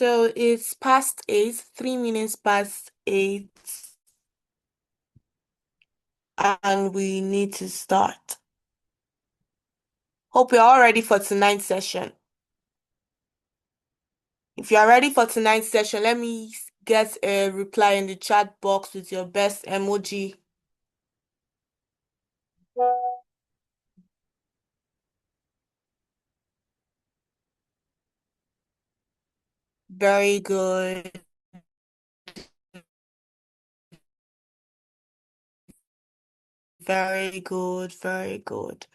So it's past 8, 3 minutes past 8, and we need to start. Hope you're all ready for tonight's session. If you are ready for tonight's session, let me get a reply in the chat box with your best emoji. Very good. Very good. Very good.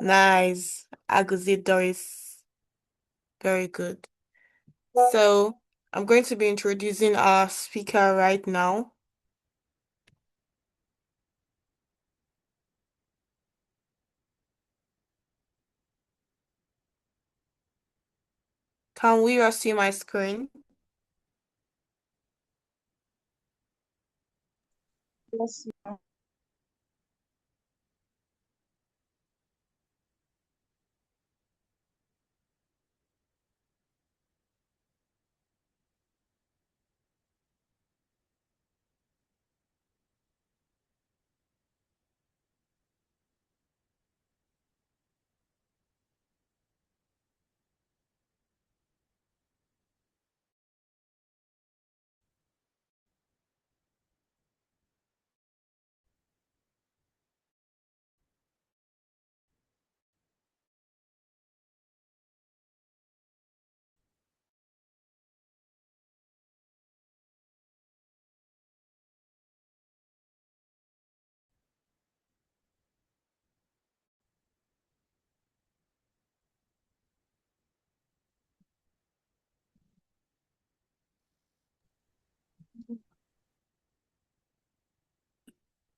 Nice. Aguzi Doris. Very good. So I'm going to be introducing our speaker right now. Can we all see my screen? Yes.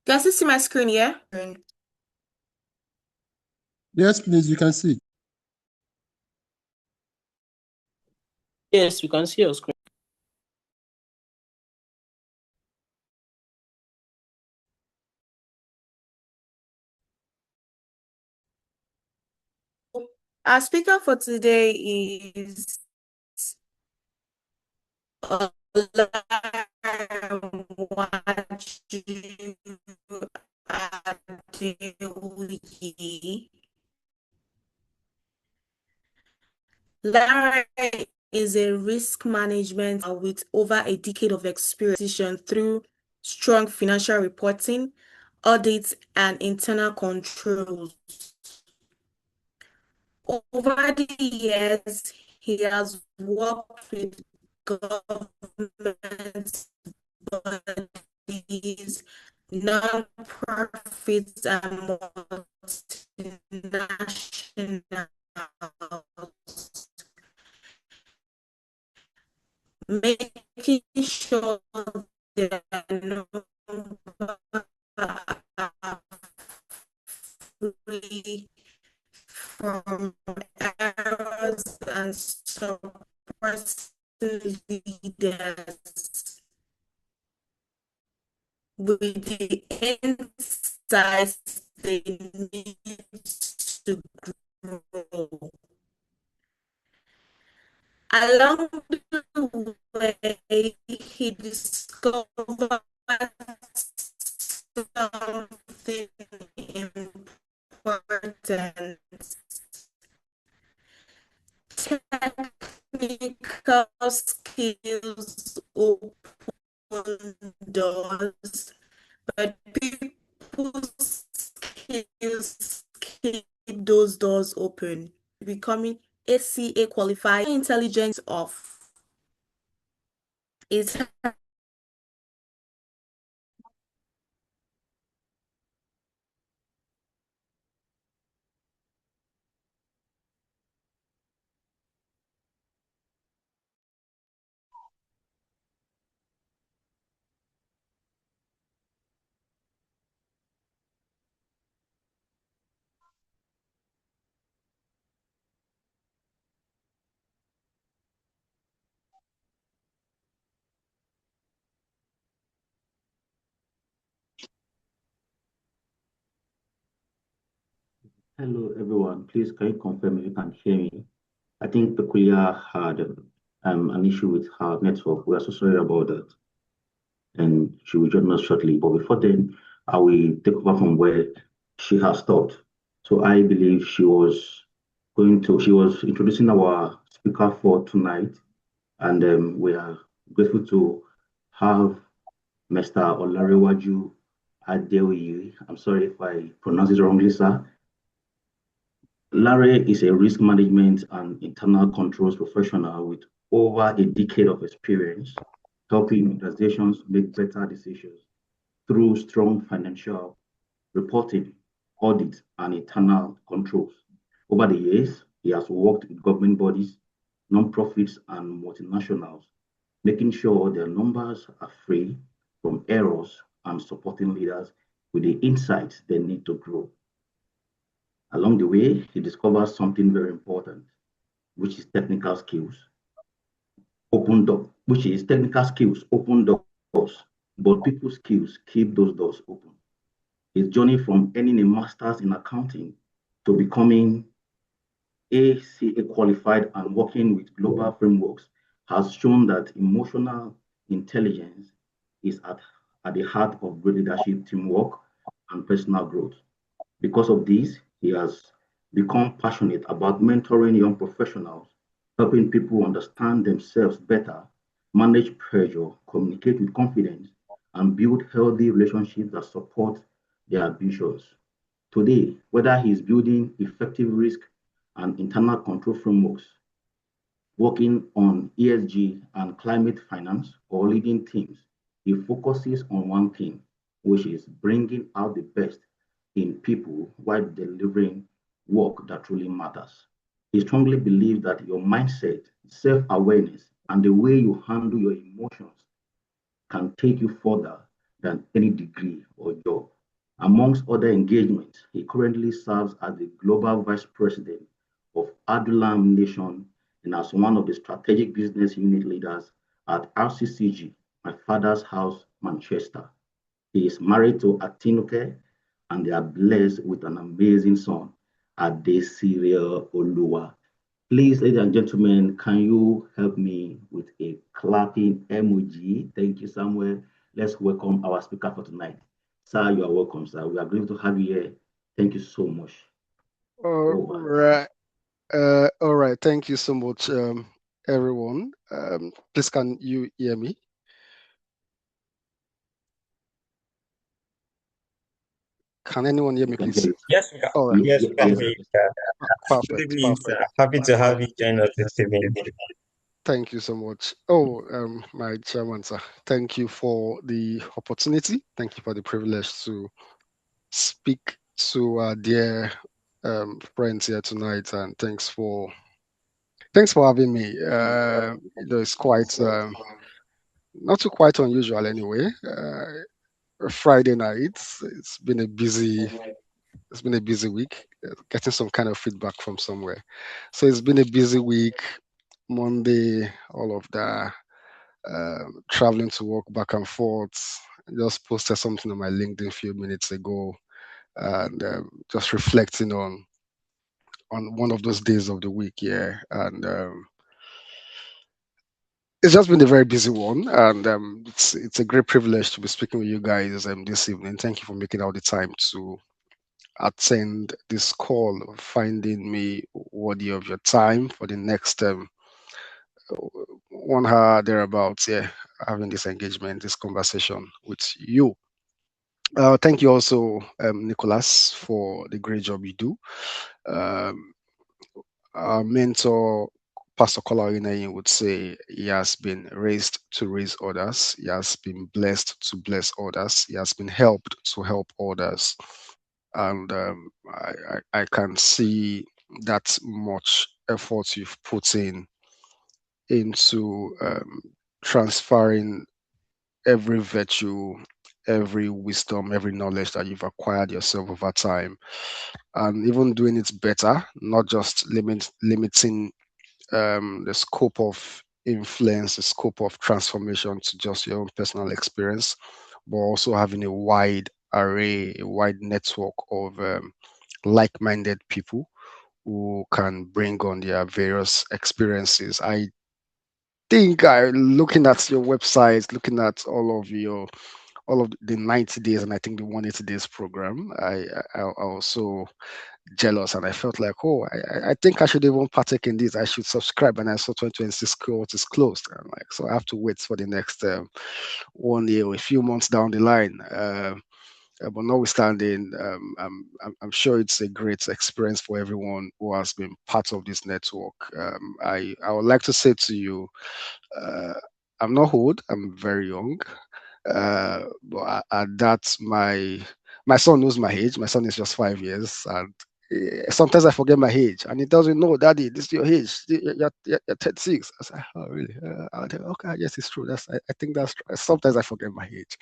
Guys, you see my screen, yeah? Yes, please, you can see. Yes, we can see your screen. Our speaker for today is Olanrewaju Adeuyi. Lara is a risk management with over a decade of experience through strong financial reporting, audits, and internal controls. Over the years, he has worked with government bodies, non-profits, and multinationals, making sure there are no free from errors and supporting leaders with the insights they need to grow. Along the way, he discovered something important. Technical skills open doors, but people's skills keep those doors open. Becoming ACA qualified, intelligence of is Hello, everyone. Please, can you confirm if you can hear me? I think Peculiar had an issue with her network. We are so sorry about that, and she will join us shortly. But before then, I will take over from where she has stopped. So I believe she was introducing our speaker for tonight, and we are grateful to have Mr. Olanrewaju Adeuyi. I'm sorry if I pronounce it wrongly, sir. Larry is a risk management and internal controls professional with over a decade of experience helping organizations make better decisions through strong financial reporting, audit, and internal controls. Over the years, he has worked with government bodies, non-profits, and multinationals, making sure their numbers are free from errors and supporting leaders with the insights they need to grow. Along the way, he discovers something very important, which is technical skills open doors, but people skills keep those doors open. His journey from earning a master's in accounting to becoming ACA qualified and working with global frameworks has shown that emotional intelligence is at the heart of great leadership, teamwork, and personal growth. Because of this, he has become passionate about mentoring young professionals, helping people understand themselves better, manage pressure, communicate with confidence, and build healthy relationships that support their ambitions. Today, whether he is building effective risk and internal control frameworks, working on ESG and climate finance, or leading teams, he focuses on one thing, which is bringing out the best in people while delivering work that truly matters. He strongly believes that your mindset, self awareness, and the way you handle your emotions can take you further than any degree or job. Amongst other engagements, he currently serves as the Global Vice President of Adulam Nation and as one of the strategic business unit leaders at RCCG, my father's house, Manchester. He is married to Atinuke and they are blessed with an amazing son, Adesire Oluwa. Please, ladies and gentlemen, can you help me with a clapping emoji? Thank you, Samuel. Let's welcome our speaker for tonight. Sir, you are welcome, sir. We are going to have you here. Thank you so much. All Over. right. All right. Thank you so much, everyone. Please, can you hear me? Can anyone hear me, please? Yes, we can. All right. Yes, we can Yes, hear sir. you, sir. Good Perfect. evening, sir. Perfect. Happy to have you join us this evening. Thank you so much. Oh, my chairman, sir. Thank you for the opportunity. Thank you for the privilege to speak to our dear friends here tonight, and thanks for having me. It's quite not too quite unusual anyway. Friday night. It's been a busy week. Getting some kind of feedback from somewhere. So it's been a busy week. Monday, all of that. Traveling to work back and forth. I just posted something on my LinkedIn a few minutes ago, and just reflecting on one of those days of the week. Yeah, and it's just been a very busy one, and it's a great privilege to be speaking with you guys this evening. Thank you for making out the time to attend this call, finding me worthy of your time for the next 1 hour thereabouts. Yeah, having this engagement, this conversation with you. Thank you also, Nicholas, for the great job you do. Um, our mentor, Pastor Kola would say he has been raised to raise others. He has been blessed to bless others. He has been helped to help others. And I can see that much effort you've put into transferring every virtue, every wisdom, every knowledge that you've acquired yourself over time, and even doing it better, not just limiting the scope of influence, the scope of transformation to just your own personal experience, but also having a wide array, a wide network of like-minded people who can bring on their various experiences. I think I looking at your website, looking at all of the 90 days and I think the 180 days program, I also jealous and I felt like, oh, I think I should even partake in this. I should subscribe. And I saw 2026 cohort is closed. I'm like, so I have to wait for the next 1 year or a few months down the line. But notwithstanding, I'm sure it's a great experience for everyone who has been part of this network. I would like to say to you, uh, I'm not old, I'm very young. But at that, my son knows my age. My son is just 5 years, and sometimes I forget my age, and he tells me, "No, Daddy, this is your age. You're 36." I say, "Oh, really?" I tell, okay, yes, it's true. I think that's true. Sometimes I forget my age.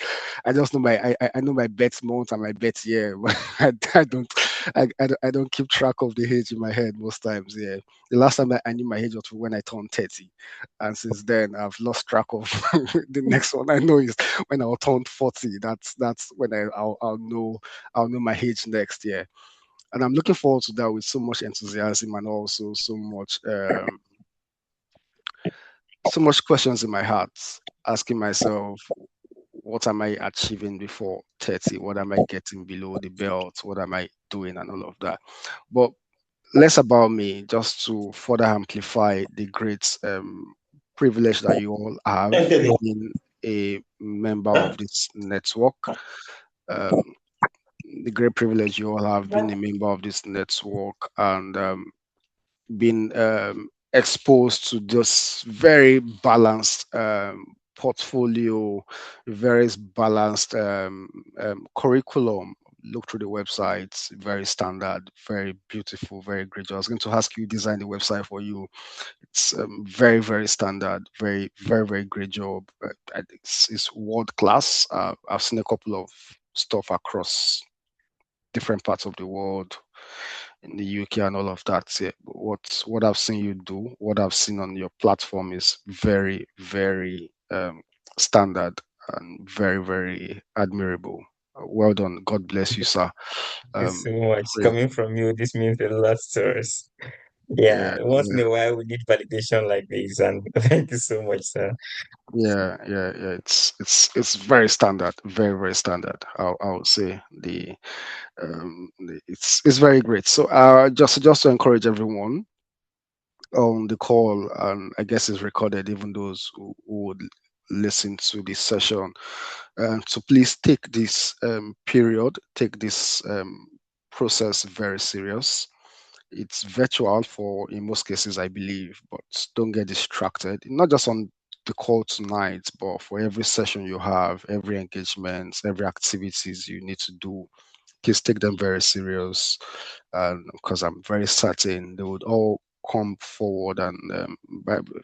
I just know I know my birth month and my birth year, but I don't keep track of the age in my head most times. Yeah, the last time I knew my age was when I turned 30, and since then I've lost track of the next one I know is when I'll turn 40. That's when I'll know my age next year. And I'm looking forward to that with so much enthusiasm and also so much questions in my heart, asking myself, what am I achieving before 30? What am I getting below the belt? What am I doing and all of that? But less about me, just to further amplify the great privilege that you all have being a member of this network. Um, the great privilege you all have been a member of this network and been exposed to this very balanced portfolio, very balanced curriculum. Look through the website, very standard, very beautiful, very great. I was going to ask you design the website for you. It's very, very standard, very great job. It's world class. I've seen a couple of stuff across different parts of the world, in the UK and all of that. Yeah, what I've seen you do, what I've seen on your platform is very standard and very admirable. Well done. God bless you, sir. Thank you Um, so much. pray- Coming from you, this means a lot to us. Yeah, yeah, once in a while we need validation like this, and thank you so much, sir. yeah. It's very standard, very standard. I would say it's very great. So just to encourage everyone on the call, and I guess it's recorded, even those who would listen to this session. So please take this period, take this process very serious. It's virtual for in most cases, I believe, but don't get distracted. Not just on the call tonight, but for every session you have, every engagement, every activities you need to do, please take them very serious, because I'm very certain they would all come forward and Bible,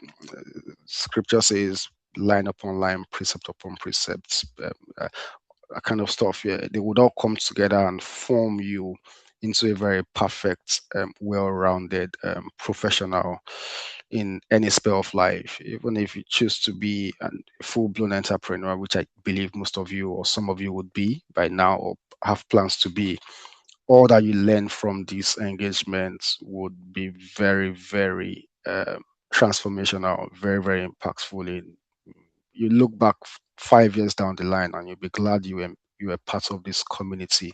scripture says line upon line, precept upon precept, that kind of stuff. Yeah, they would all come together and form you into a very perfect, well-rounded professional in any sphere of life. Even if you choose to be a full-blown entrepreneur, which I believe most of you or some of you would be by now or have plans to be, all that you learn from these engagements would be very transformational, very impactful. In you look back 5 years down the line, and you'll be glad you were part of this community.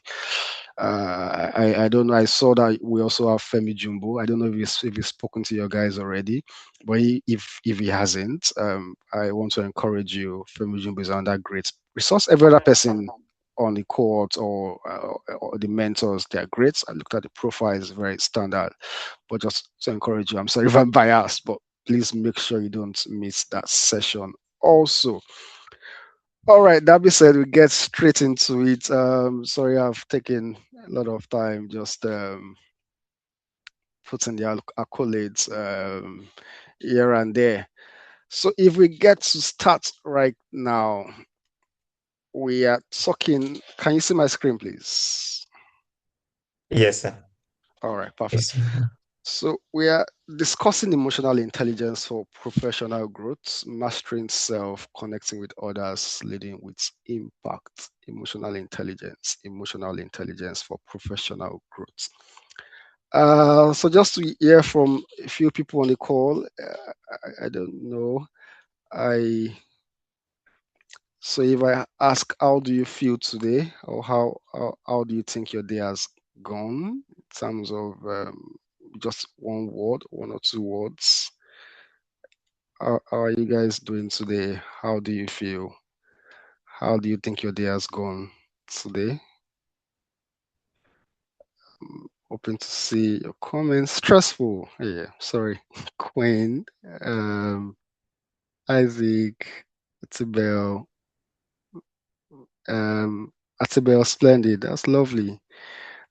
I don't know. I saw that we also have Femi Jumbo. I don't know if he's spoken to your guys already, but if he hasn't, I want to encourage you. Femi Jumbo is another great resource. Every other person on the cohort or the mentors, they're great. I looked at the profile; it's very standard. But just to encourage you, I'm sorry if I'm biased, but please make sure you don't miss that session. Also, all right, that being said, we get straight into it. Sorry, I've taken a lot of time just putting the accolades here and there. So if we get to start right now, we are talking. Can you see my screen, please? Yes, sir. All right, perfect. Yes. So we are discussing emotional intelligence for professional growth, mastering self, connecting with others, leading with impact. Emotional intelligence for professional growth. So just to hear from a few people on the call, I don't know. I So if I ask, how do you feel today, or how do you think your day has gone in terms of just one word, one or two words? How are you guys doing today? How do you feel? How do you think your day has gone today? Hoping to see your comments. Stressful. Yeah, sorry. Queen, Isaac, Atibel, Atibel, splendid. That's lovely.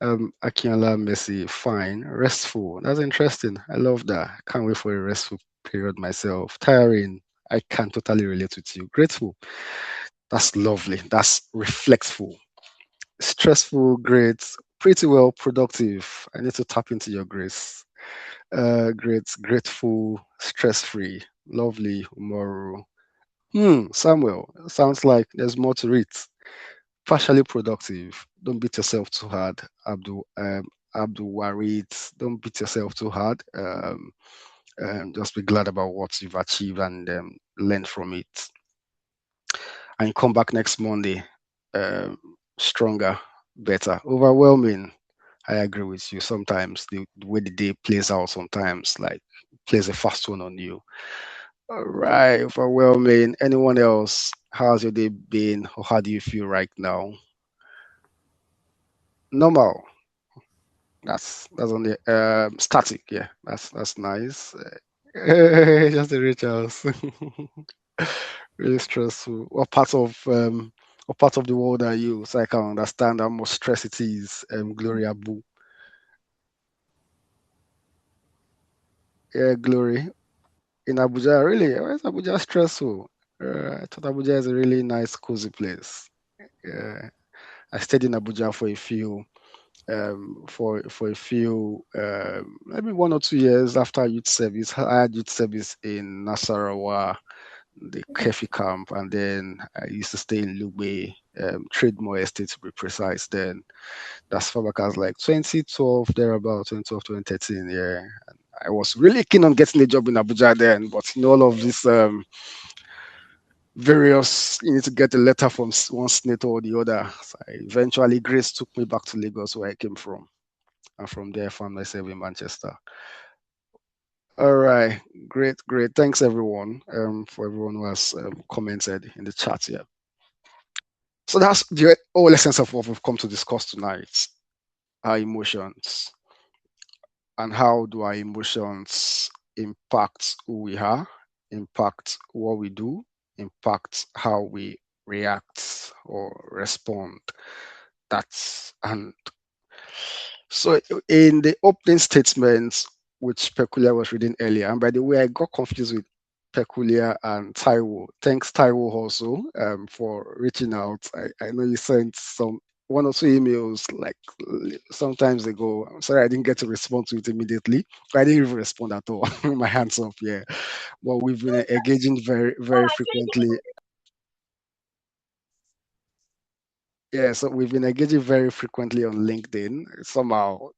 Akinola Messi, fine. Restful. That's interesting. I love that. Can't wait for a restful period myself. Tiring. I can totally relate with you. Grateful. That's lovely. That's reflectful. Stressful, great. Pretty well productive. I need to tap into your grace. Great, grateful, stress-free, lovely, moral. Samuel, sounds like there's more to it. Partially productive. Don't beat yourself too hard. Abdul Warid. Don't beat yourself too hard. Just be glad about what you've achieved and learn from it. And come back next Monday, um, stronger, better. Overwhelming. I agree with you. Sometimes the way the day plays out, sometimes like plays a fast one on you. All right, overwhelming. Anyone else? How's your day been, or how do you feel right now? Normal. That's on the static. Yeah, that's nice. Just the rituals. Really stressful. What part of the world are you? So I can understand how much stress it is. Gloria Boo. Yeah, Glory. In Abuja, really? Why is Abuja stressful? I thought Abuja is a really nice, cozy place. Yeah, I stayed in Abuja for a few maybe 1 or 2 years after youth service. I had youth service in Nasarawa, the Kefi camp, and then I used to stay in Lugbe, Trademore Estate to be precise. Then that's far back as like 2012, thereabout 2012, 2013. Yeah, and I was really keen on getting a job in Abuja then, but all of this various, you need to get a letter from one senator or the other. So eventually, Grace took me back to Lagos, where I came from, and from there, I found myself in Manchester. All right, great, great. Thanks everyone, for everyone who has commented in the chat here. So that's the whole essence of what we've come to discuss tonight: our emotions, and how do our emotions impact who we are, impact what we do, impact how we react or respond. That's and So in the opening statements, which Peculiar was reading earlier, and by the way, I got confused with Peculiar and Taiwo. Thanks, Taiwo, also for reaching out. I know you sent some 1 or 2 emails like sometimes ago. I'm sorry I didn't get to respond to it immediately. I didn't even respond at all. My hands up, yeah. But we've been engaging very, very frequently. Yeah, so we've been engaging very frequently on LinkedIn. Somehow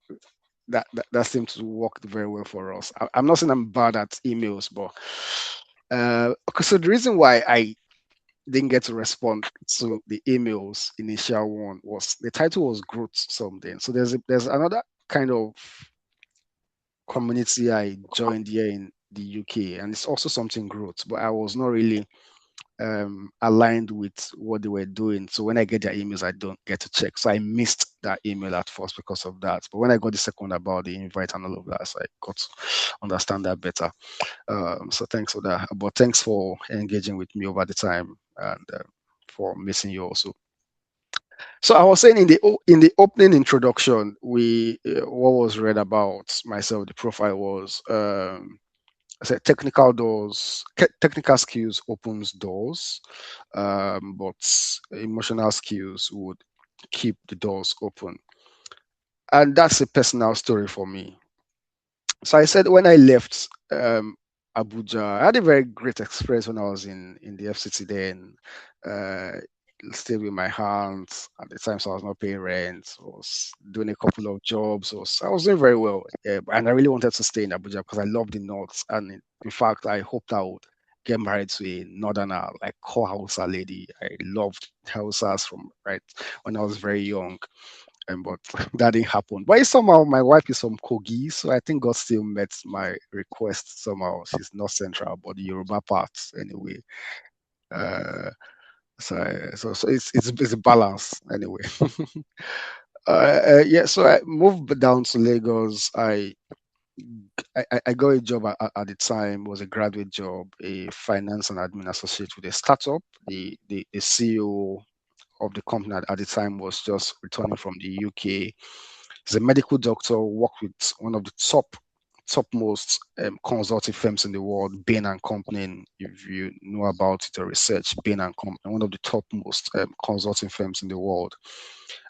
that seems to work very well for us. I'm not saying I'm bad at emails, but okay. So the reason why I didn't get to respond to the emails initial one was the title was growth something. So there's another kind of community I joined here in the UK, and it's also something growth, but I was not really aligned with what they were doing. So when I get their emails, I don't get to check. So I missed that email at first because of that. But when I got the second about the invite and all of that, so I got to understand that better. So thanks for that. But thanks for engaging with me over the time, and for missing you also. So I was saying in the opening introduction, we what was read about myself. The profile was I said technical doors, technical skills opens doors, but emotional skills would keep the doors open. And that's a personal story for me. So I said when I left Abuja, I had a very great experience when I was in the FCT then. Uh, Stayed with my hands at the time, so I was not paying rent. I was doing a couple of jobs. I was doing very well, and I really wanted to stay in Abuja because I love the north. And in fact, I hoped I would get married to a northerner, like core Hausa lady. I loved Hausas from right when I was very young, but that didn't happen. But somehow my wife is from Kogi, so I think God still met my request somehow. She's not central, but the Yoruba part anyway. Uh, so it's a balance anyway. Yeah, so I moved down to Lagos. I got a job at the time, was a graduate job, a finance and admin associate with a startup. The CEO of the company at the time was just returning from the UK. He's a medical doctor, worked with one of the topmost consulting firms in the world, Bain and Company. If you know about it or research, Bain and Company, one of the topmost consulting firms in the world.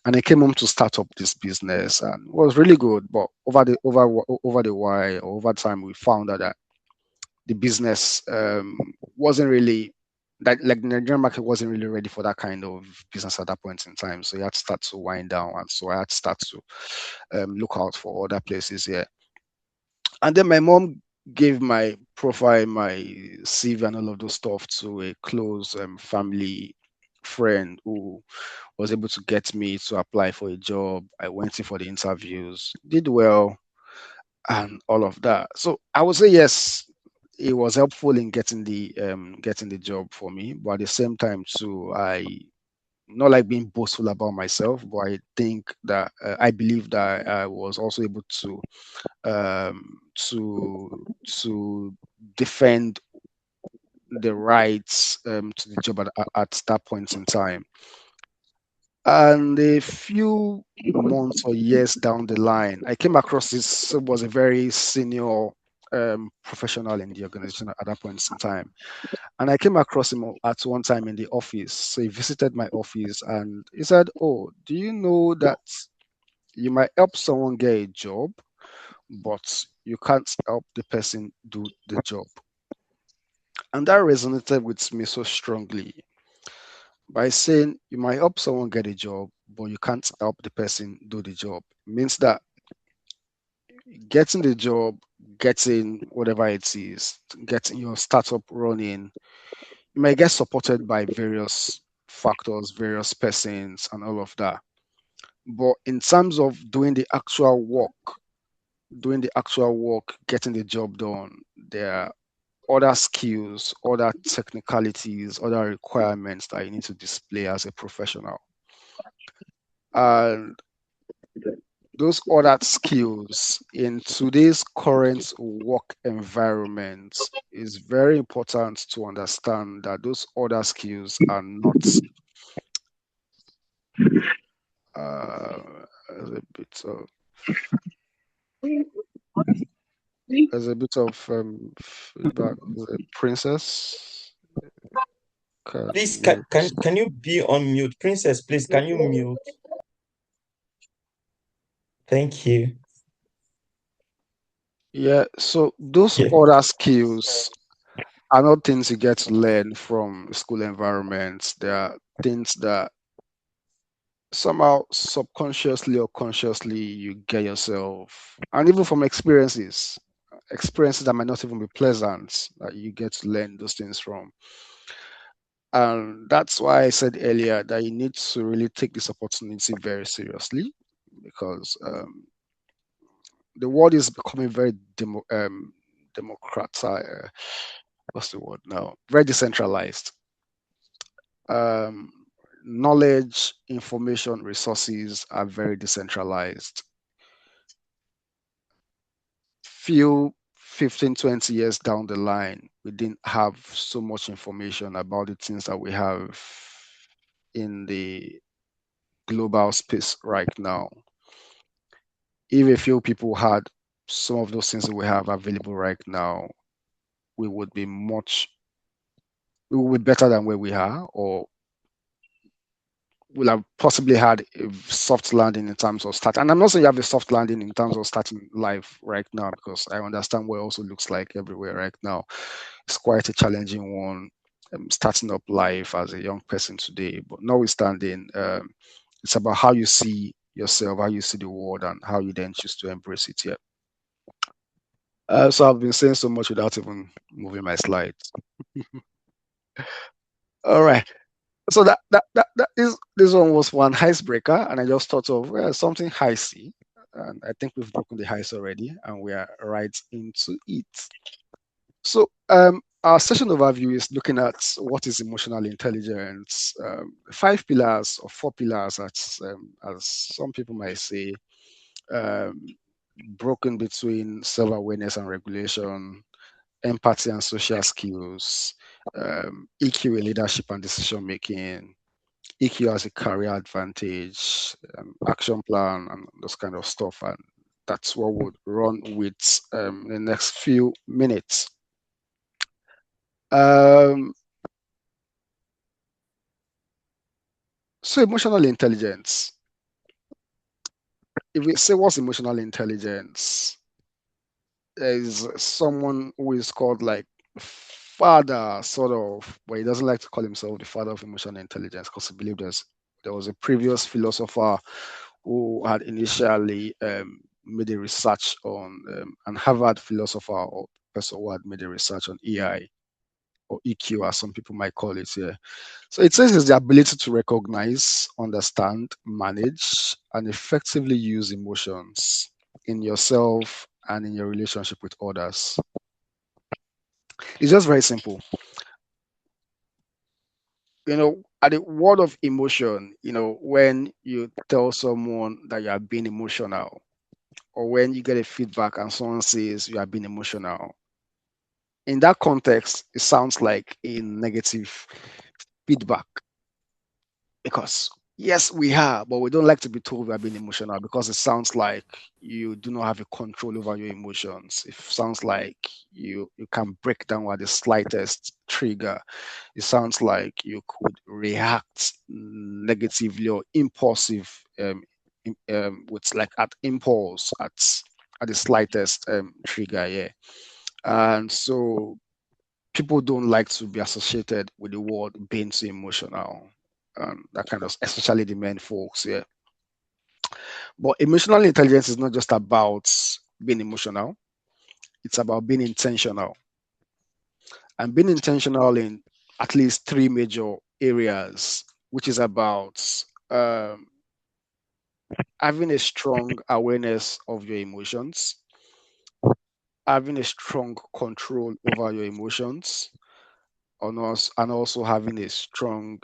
And I came home to start up this business, and it was really good. But over the while, over time, we found out that the business wasn't really that, like, the Nigerian market wasn't really ready for that kind of business at that point in time. So you had to start to wind down, and so I had to start to look out for other places here. And then my mom gave my profile, my CV, and all of those stuff to a close family friend who was able to get me to apply for a job. I went in for the interviews, did well, and all of that. So I would say yes, it was helpful in getting the job for me. But at the same time too, I not like being boastful about myself, but I think that I believe that I was also able to defend the rights to the job at that point in time. And a few months or years down the line, I came across this was a very senior professional in the organization at that point in time. And I came across him at one time in the office. So he visited my office and he said, "Oh, do you know that you might help someone get a job, but you can't help the person do the job?" And that resonated with me so strongly by saying you might help someone get a job, but you can't help the person do the job. Means that getting the job, getting whatever it is, getting your startup running, you might get supported by various factors, various persons, and all of that. But in terms of doing the actual work, getting the job done, there are other skills, other technicalities, other requirements that you need to display as a professional. And those other skills in today's current work environment is very important to understand that those other skills are not uh, as a bit of as a bit of feedback. The princess, can Please, you? can you be on mute? Princess, please, can you mute? Thank you. Yeah, so those Yeah. other skills are not things you get to learn from school environments. They are things that somehow subconsciously or consciously you get yourself, and even from experiences that might not even be pleasant, that you get to learn those things from. And that's why I said earlier that you need to really take this opportunity very seriously, because the world is becoming very democratized. What's the word now? Very decentralized. Um, Knowledge, information, resources are very decentralized. Few 15, 20 years down the line, we didn't have so much information about the things that we have in the global space right now. If a few people had some of those things that we have available right now, we would be much we would be better than where we are, or will have possibly had a soft landing in terms of start. And I'm not saying you have a soft landing in terms of starting life right now, because I understand what it also looks like everywhere right now. It's quite a challenging one, starting up life as a young person today. But notwithstanding, it's about how you see yourself, how you see the world, and how you then choose to embrace it. Yeah. So I've been saying so much without even moving my slides. All right. So that is, this one was one icebreaker, and I just thought of something icy, and I think we've broken the ice already, and we are right into it. So our session overview is looking at what is emotional intelligence, 5 pillars or 4 pillars, as some people might say, um, broken between self-awareness and regulation, empathy and social skills, EQ in leadership and decision making, EQ as a career advantage, action plan, and those kind of stuff. And that's what we'll run with in the next few minutes. So emotional intelligence. If we say what's emotional intelligence, is someone who is called like father, sort of, but he doesn't like to call himself the father of emotional intelligence because he believes there was a previous philosopher who had initially made a research on, an Harvard philosopher or person who had made a research on EI or EQ, as some people might call it here. So it says it's the ability to recognize, understand, manage, and effectively use emotions in yourself and in your relationship with others. It's just very simple. At the word of emotion, when you tell someone that you are being emotional, or when you get a feedback and someone says you are being emotional, in that context, it sounds like a negative feedback, because yes, we are, but we don't like to be told we are being emotional, because it sounds like you do not have a control over your emotions. It sounds like you can break down at the slightest trigger. It sounds like you could react negatively or impulsive, with like at impulse at the slightest trigger. Yeah. And so people don't like to be associated with the word being too emotional. That kind of, especially the men folks. Yeah. But emotional intelligence is not just about being emotional, it's about being intentional. And being intentional in at least 3 major areas, which is about um, having a strong awareness of your emotions, having a strong control over your emotions, and also having a strong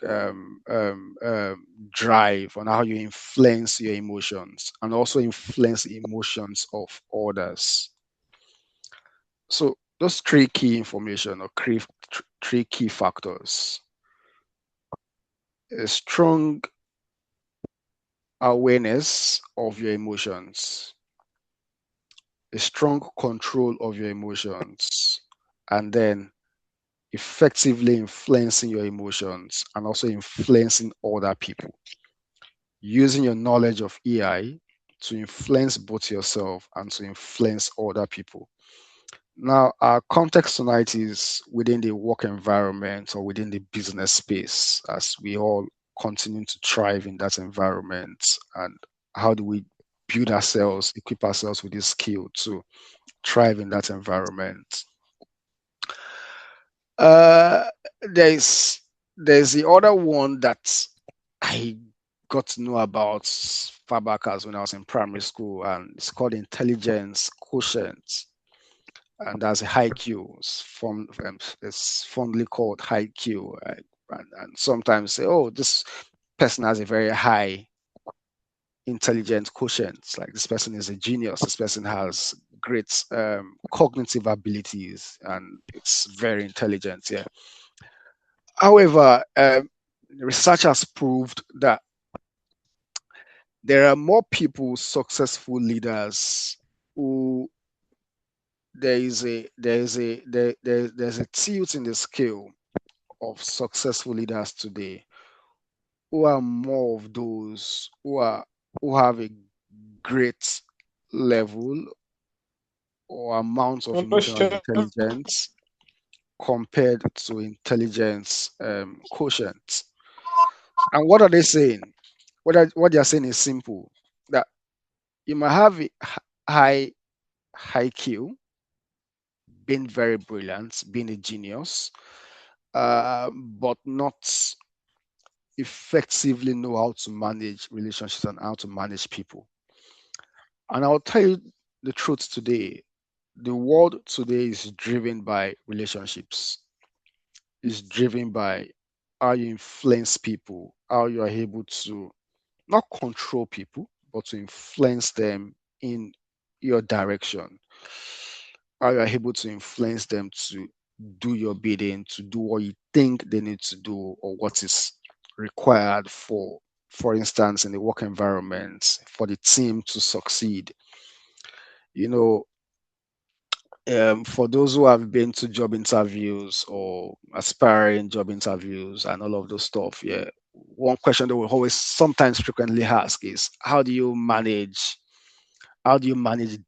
drive on how you influence your emotions and also influence the emotions of others. So those 3 key information, or 3 key factors: a strong awareness of your emotions, a strong control of your emotions, and then effectively influencing your emotions and also influencing other people, using your knowledge of EI to influence both yourself and to influence other people. Now, our context tonight is within the work environment or within the business space, as we all continue to thrive in that environment. And how do we build ourselves, equip ourselves with this skill to thrive in that environment? Uh, there's the other one that I got to know about far back as when I was in primary school, and it's called intelligence quotient. And that's a high Q. It's fondly called high Q. And sometimes say, oh, this person has a very high intelligence quotient. Like, this person is a genius. This person has great cognitive abilities, and it's very intelligent. Yeah. However, research has proved that there are more people, successful leaders, who there's a tilt in the scale of successful leaders today who are more of those who have a great level or amount of emotional Emotion. intelligence compared to intelligence quotient. And what are they saying? What they are saying is simple, that you might have a high high Q, being very brilliant, being a genius, but not effectively know how to manage relationships and how to manage people. And I'll tell you the truth today. The world today is driven by relationships, is driven by how you influence people, how you are able to not control people, but to influence them in your direction, how you are able to influence them to do your bidding, to do what you think they need to do, or what is required for instance, in the work environment, for the team to succeed. You know, for those who have been to job interviews or aspiring job interviews and all of those stuff, yeah, one question they will always sometimes frequently ask is how do you manage a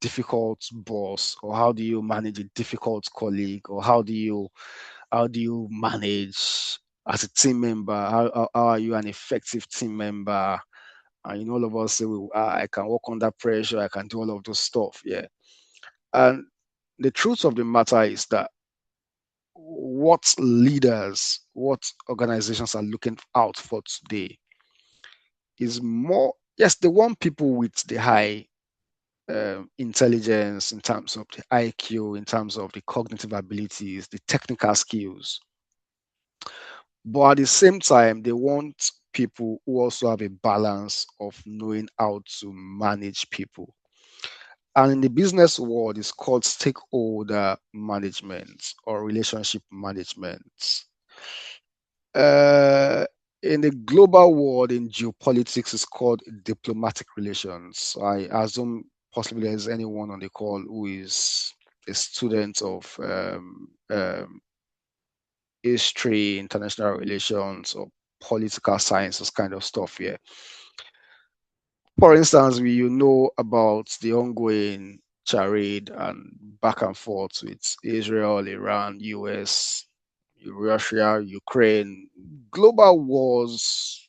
difficult boss, or how do you manage a difficult colleague, or how do you manage as a team member, how are you an effective team member? And all of us say, well, I can work under pressure, I can do all of those stuff, yeah. And the truth of the matter is that what leaders, what organizations are looking out for today is more, yes, they want people with the high intelligence, in terms of the IQ, in terms of the cognitive abilities, the technical skills. But at the same time, they want people who also have a balance of knowing how to manage people. And in the business world, it's called stakeholder management or relationship management. Uh, in the global world, in geopolitics, it's called diplomatic relations. I assume possibly there's anyone on the call who is a student of history, international relations, or political sciences kind of stuff here. For instance, you know about the ongoing charade and back and forth with Israel, Iran, US, Russia, Ukraine, global wars,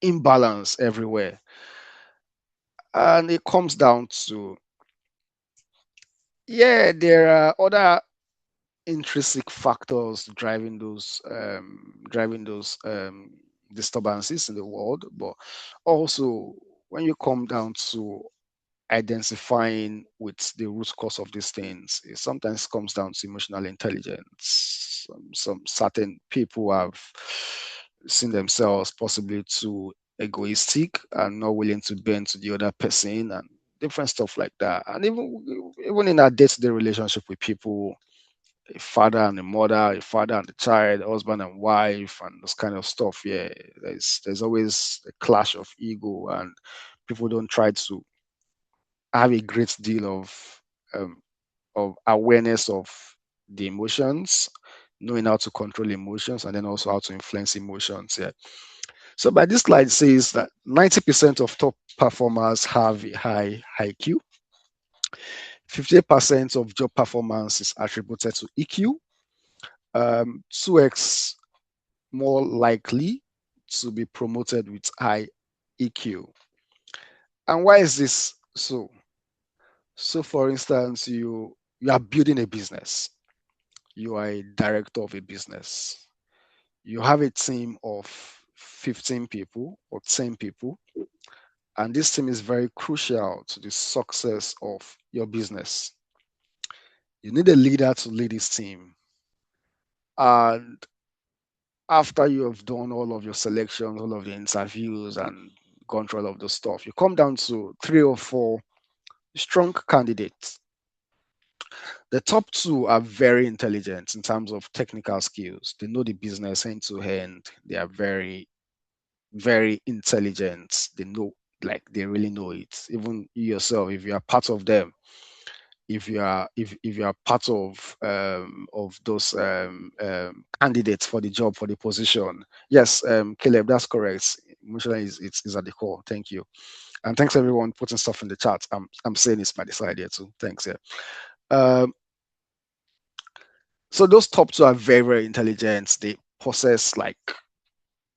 imbalance everywhere. And it comes down to, yeah, there are other intrinsic factors driving those disturbances in the world, but also when you come down to identifying with the root cause of these things, it sometimes comes down to emotional intelligence. Some certain people have seen themselves possibly too egoistic and not willing to bend to the other person and different stuff like that. And even in our day-to-day relationship with people, a father and a mother, a father and a child, husband and wife, and this kind of stuff. Yeah, there's always a clash of ego, and people don't try to have a great deal um, of awareness of the emotions, knowing how to control emotions, and then also how to influence emotions. Yeah. So, by this slide says that 90% of top performers have a high IQ. 58% of job performance is attributed to EQ. 2x more likely to be promoted with high EQ. And why is this so? So, for instance, you are building a business. You are a director of a business. You have a team of 15 people or 10 people, and this team is very crucial to the success of your business. You need a leader to lead this team. And after you have done all of your selections, all of the interviews, and gone through all of the stuff, you come down to 3 or 4 strong candidates. The top 2 are very intelligent in terms of technical skills. They know the business end to end. They are very, very intelligent. They know, like, they really know it. Even you yourself, if you are part of them, if you are part of those candidates for the job, for the position. Yes, Caleb, that's correct. Emotional is at the core. Thank you. And thanks everyone putting stuff in the chat. I'm saying it's my side here too. Thanks. Yeah. Um, so those top two are very, very intelligent. They possess like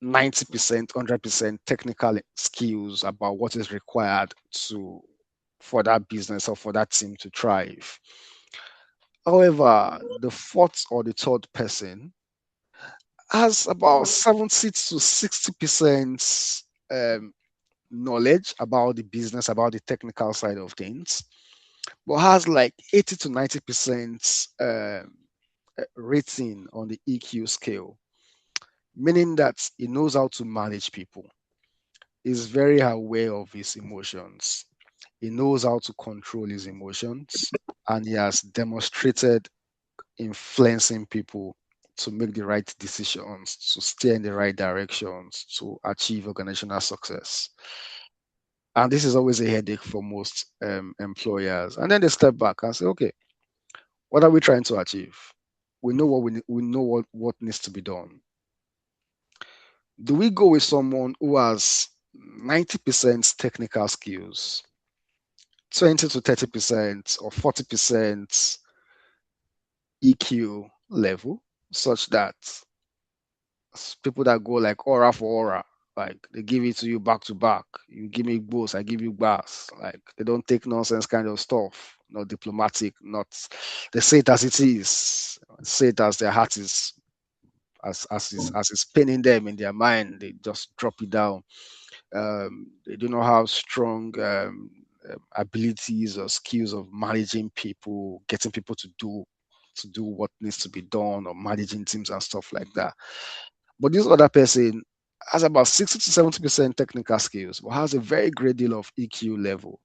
90%, 100% technical skills about what is required to for that business or for that team to thrive. However, the fourth or the third person has about 70 to 60% knowledge about the business, about the technical side of things, but has like 80 to 90% rating on the EQ scale, meaning that he knows how to manage people, is very aware of his emotions, he knows how to control his emotions, and he has demonstrated influencing people to make the right decisions, to steer in the right directions, to achieve organizational success. And this is always a headache for most employers. And then they step back and say, okay, what are we trying to achieve? We know we know what needs to be done. Do we go with someone who has 90% technical skills, 20 to 30% or 40% EQ level, such that people that go like aura for aura, like they give it to you back to back. You give me boss, I give you bass. Like they don't take nonsense kind of stuff. Not diplomatic, not they say it as it is, say it as their heart is as it's paining them in their mind. They just drop it down. They do not have strong abilities or skills of managing people, getting people to do what needs to be done, or managing teams and stuff like that. But this other person has about 60 to 70% technical skills, but has a very great deal of EQ level.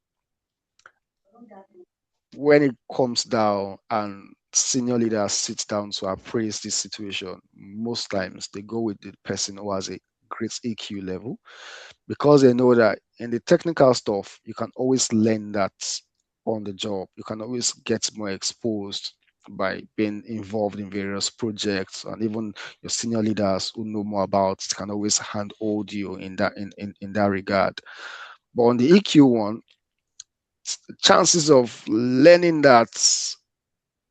When it comes down and senior leaders sit down to appraise this situation, most times they go with the person who has a great EQ level, because they know that in the technical stuff, you can always learn that on the job. You can always get more exposed by being involved in various projects, and even your senior leaders who know more about it can always handhold you in that regard. But on the EQ one, chances of learning that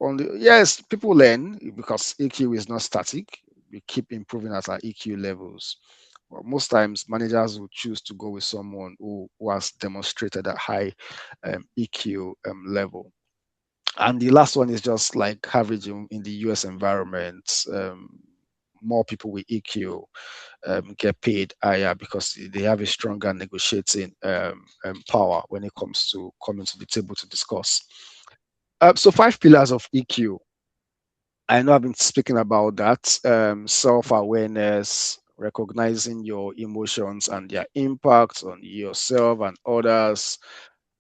on the yes, people learn because EQ is not static. We keep improving at our EQ levels. But most times, managers will choose to go with someone who has demonstrated a high EQ level. And the last one is just like average in the US environment. More people with EQ get paid higher because they have a stronger negotiating power when it comes to coming to the table to discuss. So 5 pillars of EQ. I know I've been speaking about that. Self-awareness, recognizing your emotions and their impact on yourself and others.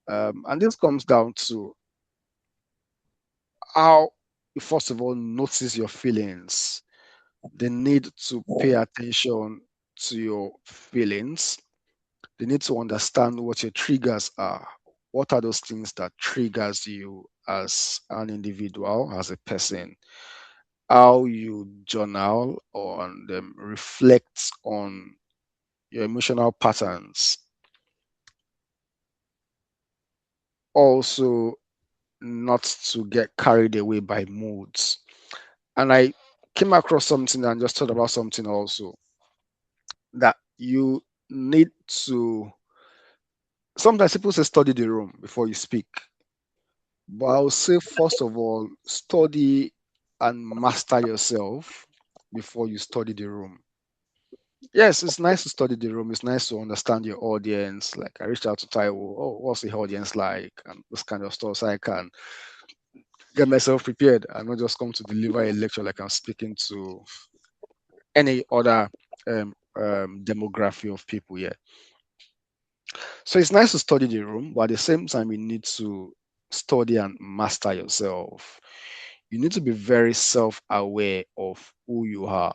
And this comes down to how you first of all notice your feelings, the need to pay attention to your feelings, the need to understand what your triggers are. What are those things that triggers you as an individual, as a person? How you journal or reflect on your emotional patterns. Also, not to get carried away by moods. And I came across something and just thought about something also, that you need to sometimes people say study the room before you speak. But I'll say first of all, study and master yourself before you study the room. Yes, it's nice to study the room. It's nice to understand your audience. Like I reached out to Taiwo, oh, what's the audience like? And this kind of stuff. So I can get myself prepared and not just come to deliver a lecture like I'm speaking to any other demography of people here. So it's nice to study the room, but at the same time, you need to study and master yourself. You need to be very self-aware of who you are.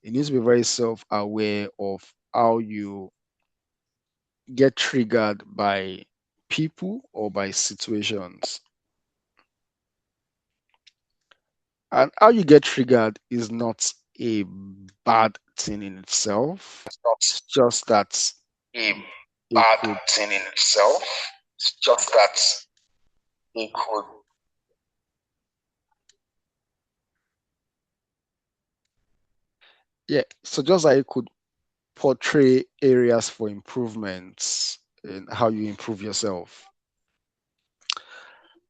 You need to be very self-aware of how you get triggered by people or by situations. And how you get triggered is not a bad thing in itself. It's not It's just that a it bad could, thing in itself. It's just that it could. yeah. So just like it could portray areas for improvements in how you improve yourself.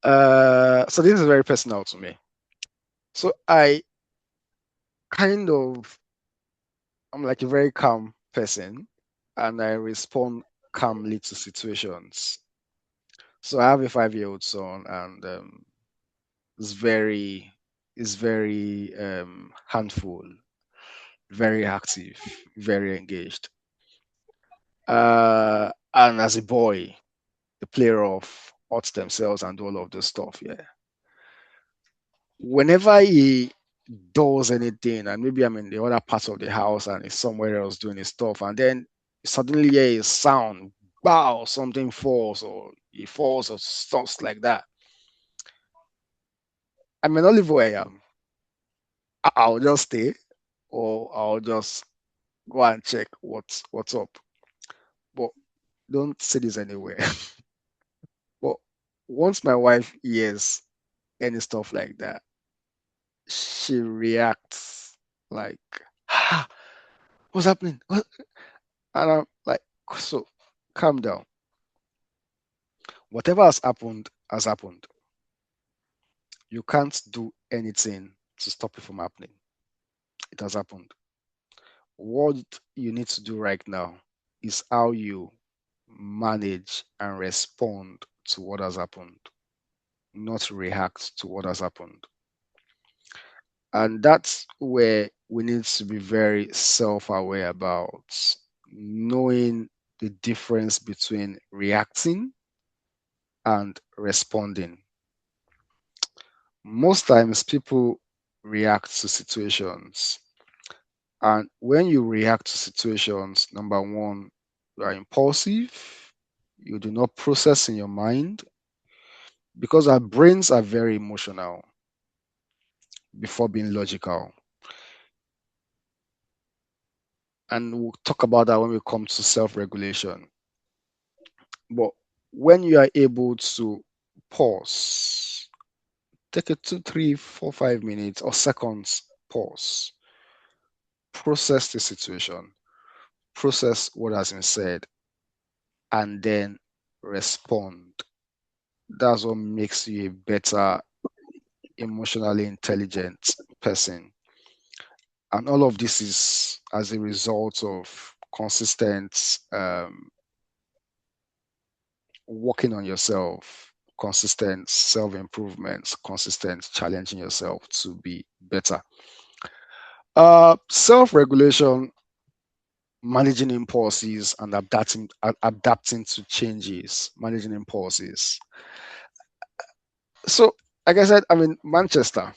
So this is very personal to me. So kind of, I'm like a very calm person, and I respond calmly to situations. So I have a 5-year-old son, and is very handful, very active, very engaged. And as a boy, the player of hurts themselves and all of this stuff. Yeah. Whenever he does anything, and maybe I'm in the other part of the house and he's somewhere else doing his stuff, and then suddenly hear a sound, wow, something falls, or he falls, or stuff like that. I may not leave where I am. I'll just stay, or I'll just go and check what's up. But don't say this anywhere. But once my wife hears any stuff like that, she reacts like, ah, what's happening? And I'm like, so calm down. Whatever has happened has happened. You can't do anything to stop it from happening. It has happened. What you need to do right now is how you manage and respond to what has happened, not react to what has happened. And that's where we need to be very self aware about knowing the difference between reacting and responding. Most times, people react to situations. And when you react to situations, number one, you are impulsive, you do not process in your mind because our brains are very emotional before being logical. And we'll talk about that when we come to self regulation. But when you are able to pause, take a 2, 3, 4, 5 minutes or seconds pause, process the situation, process what has been said, and then respond. That's what makes you a better emotionally intelligent person. And all of this is as a result of consistent working on yourself, consistent self improvements, consistent challenging yourself to be better. Self regulation, managing impulses and adapting to changes, managing impulses. So, like I said, I'm in Manchester.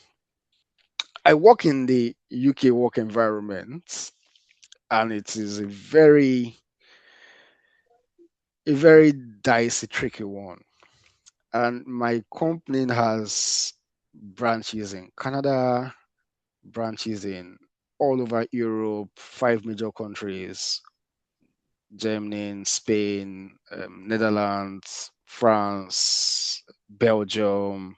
I work in the UK work environment, and it is a very dicey, tricky one. And my company has branches in Canada, branches in all over Europe, 5 major countries: Germany, Spain, Netherlands, France, Belgium,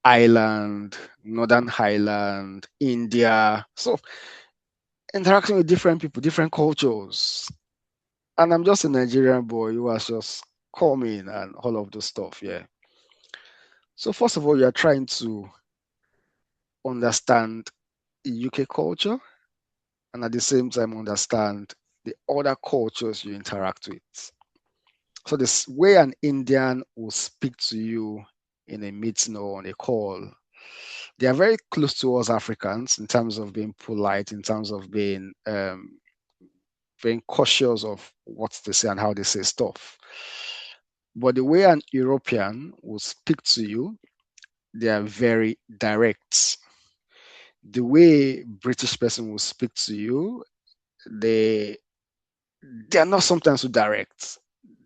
Ireland, Northern Ireland, India. So interacting with different people, different cultures. And I'm just a Nigerian boy who has just come in and all of this stuff. Yeah. So first of all, you are trying to understand the UK culture and at the same time understand the other cultures you interact with. So this way an Indian will speak to you in a meeting or on a call, they are very close to us Africans in terms of being polite, in terms of being very cautious of what they say and how they say stuff. But the way an European will speak to you, they are very direct. The way British person will speak to you, they they are not sometimes so direct.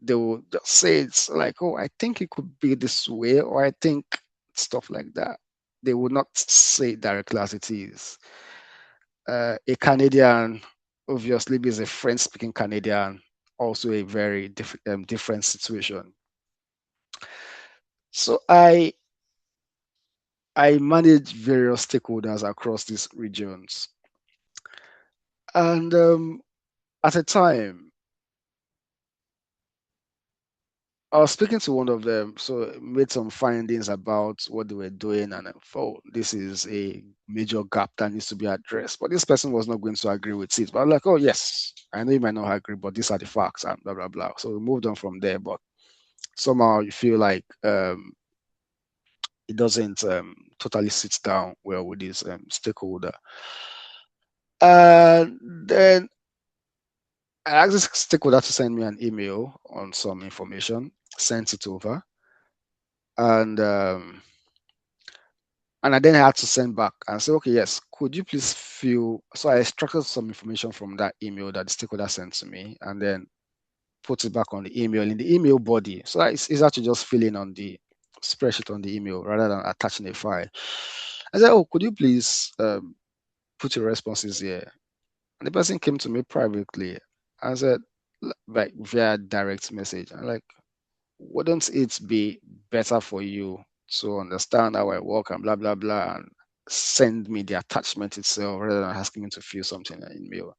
They will just say it's like, oh, I think it could be this way, or I think stuff like that. they would not say it directly as it is. A Canadian, obviously, is a French-speaking Canadian, also a very different situation. So I manage various stakeholders across these regions, and at a time, I was speaking to one of them, so made some findings about what they were doing, and I thought this is a major gap that needs to be addressed. But this person was not going to agree with it. But I'm like, oh yes, I know you might not agree, but these are the facts, and blah blah blah. So we moved on from there. But somehow you feel like it doesn't totally sit down well with this stakeholder. And then I asked this stakeholder to send me an email on some information, sent it over, and I then had to send back and say, okay, yes, could you please fill? So I extracted some information from that email that the stakeholder sent to me, and then put it back on the email in the email body. So that it's easier to just fill in on the spreadsheet on the email rather than attaching a file. I said, oh, could you please put your responses here? And the person came to me privately and said, like via direct message, I'm like, wouldn't it be better for you to understand how I work and blah blah blah and send me the attachment itself rather than asking me to fill something in mail?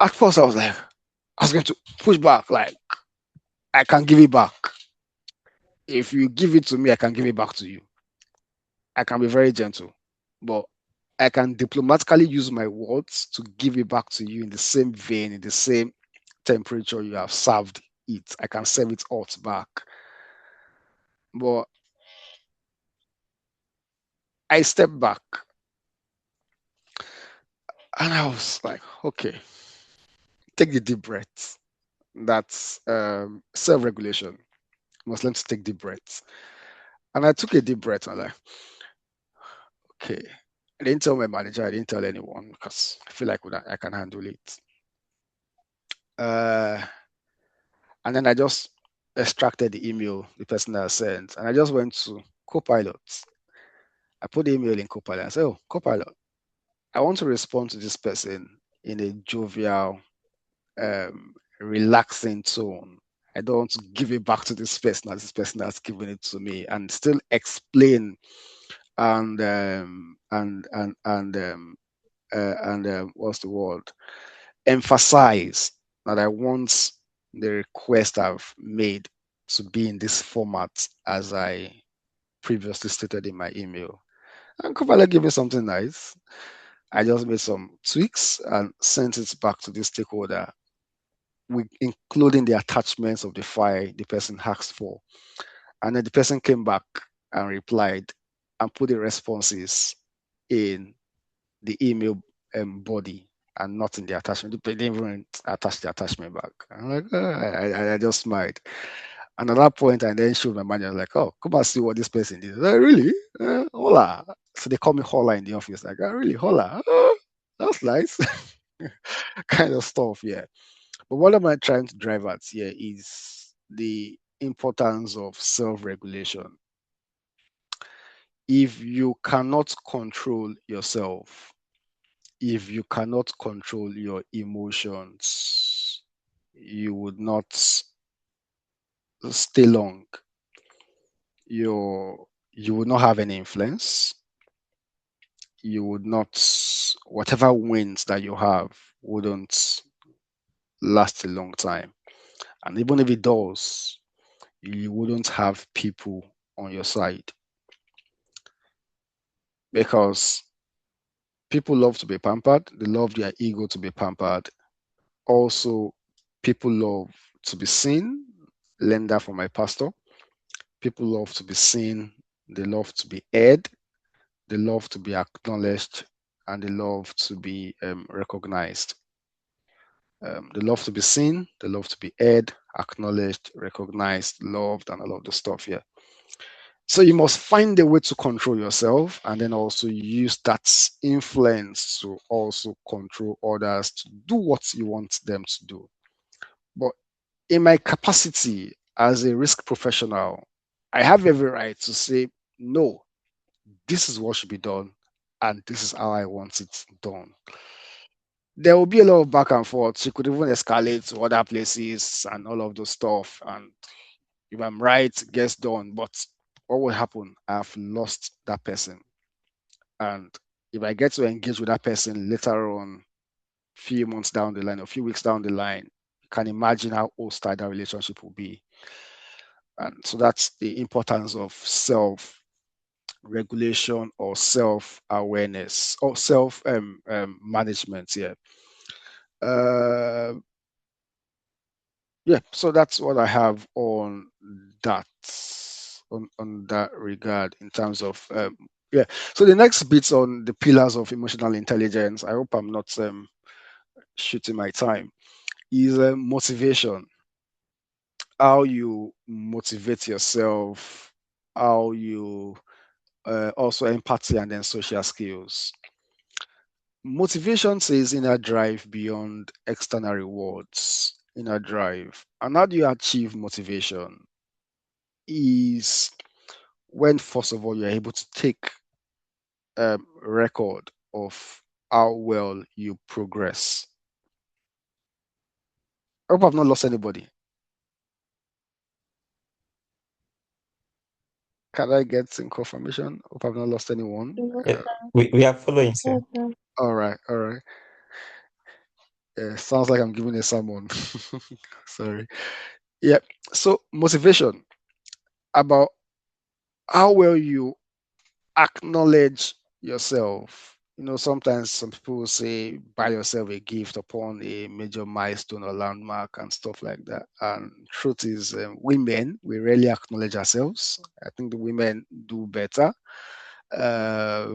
At first, I was like, I was going to push back, like, I can give it back. If you give it to me, I can give it back to you. I can be very gentle, but I can diplomatically use my words to give it back to you in the same vein, in the same temperature you have served it. I can serve it hot back. But I stepped back and I was like, okay, take the deep breath. That's self-regulation. You must learn to take deep breaths. And I took a deep breath and I'm like, okay. I didn't tell my manager, I didn't tell anyone because I feel like I can handle it. And then I just extracted the email the person that sent, and I just went to Copilot. I put the email in Copilot and said, oh, Copilot, I want to respond to this person in a jovial, relaxing tone. I don't want to give it back to this person as this person has given it to me, and still explain and what's the word? Emphasize that I want the request I've made to be in this format as I previously stated in my email. And Copilot gave me something nice. I just made some tweaks and sent it back to the stakeholder, including the attachments of the file the person asked for. And then the person came back and replied and put the responses in the email body and not in the attachment. They didn't even attach the attachment back. I'm like, I just smiled. And at that point, I then showed my manager, like, oh, come and see what this person did. Like, really? Hola. So they call me Hola in the office. Like, oh, really? Hola? Oh, that's nice. Kind of stuff, yeah. But what am I trying to drive at here is the importance of self-regulation. If you cannot control yourself, if you cannot control your emotions, you would not stay long. You would not have any influence. You would not, whatever wins that you have wouldn't last a long time. And even if it does, you wouldn't have people on your side because people love to be pampered. They love their ego to be pampered. Also, people love to be seen. Learn that from my pastor. People love to be seen. They love to be heard. They love to be acknowledged, and they love to be recognized. They love to be seen. They love to be heard, acknowledged, recognized, loved, and all of the stuff here. So you must find a way to control yourself and then also use that influence to also control others to do what you want them to do. But in my capacity as a risk professional, I have every right to say no, this is what should be done, and this is how I want it done. There will be a lot of back and forth. She could even escalate to other places and all of those stuff. And if I'm right, it gets done. But what will happen? I've lost that person. And if I get to engage with that person later on, few months down the line, a few weeks down the line, you can imagine how hostile that relationship will be. And so that's the importance of self regulation or self awareness or self management. Yeah. Uh, yeah. So that's what I have on that on that regard in terms of yeah. So the next bits on the pillars of emotional intelligence. I hope I'm not shooting my time. Is motivation. How you motivate yourself. How you also empathy and then social skills. Motivation says inner drive beyond external rewards. Inner drive. And how do you achieve motivation? Is when, first of all, you're able to take record of how well you progress. I hope I've not lost anybody. Can I get some confirmation? Hope I've not lost anyone. Yeah, we are following, sir. All right, all right. Yeah, sounds like I'm giving a sermon. Sorry. Yeah. So motivation about how well you acknowledge yourself. Sometimes some people will say buy yourself a gift upon a major milestone or landmark and stuff like that. And truth is, women, we rarely acknowledge ourselves. I think the women do better. Uh,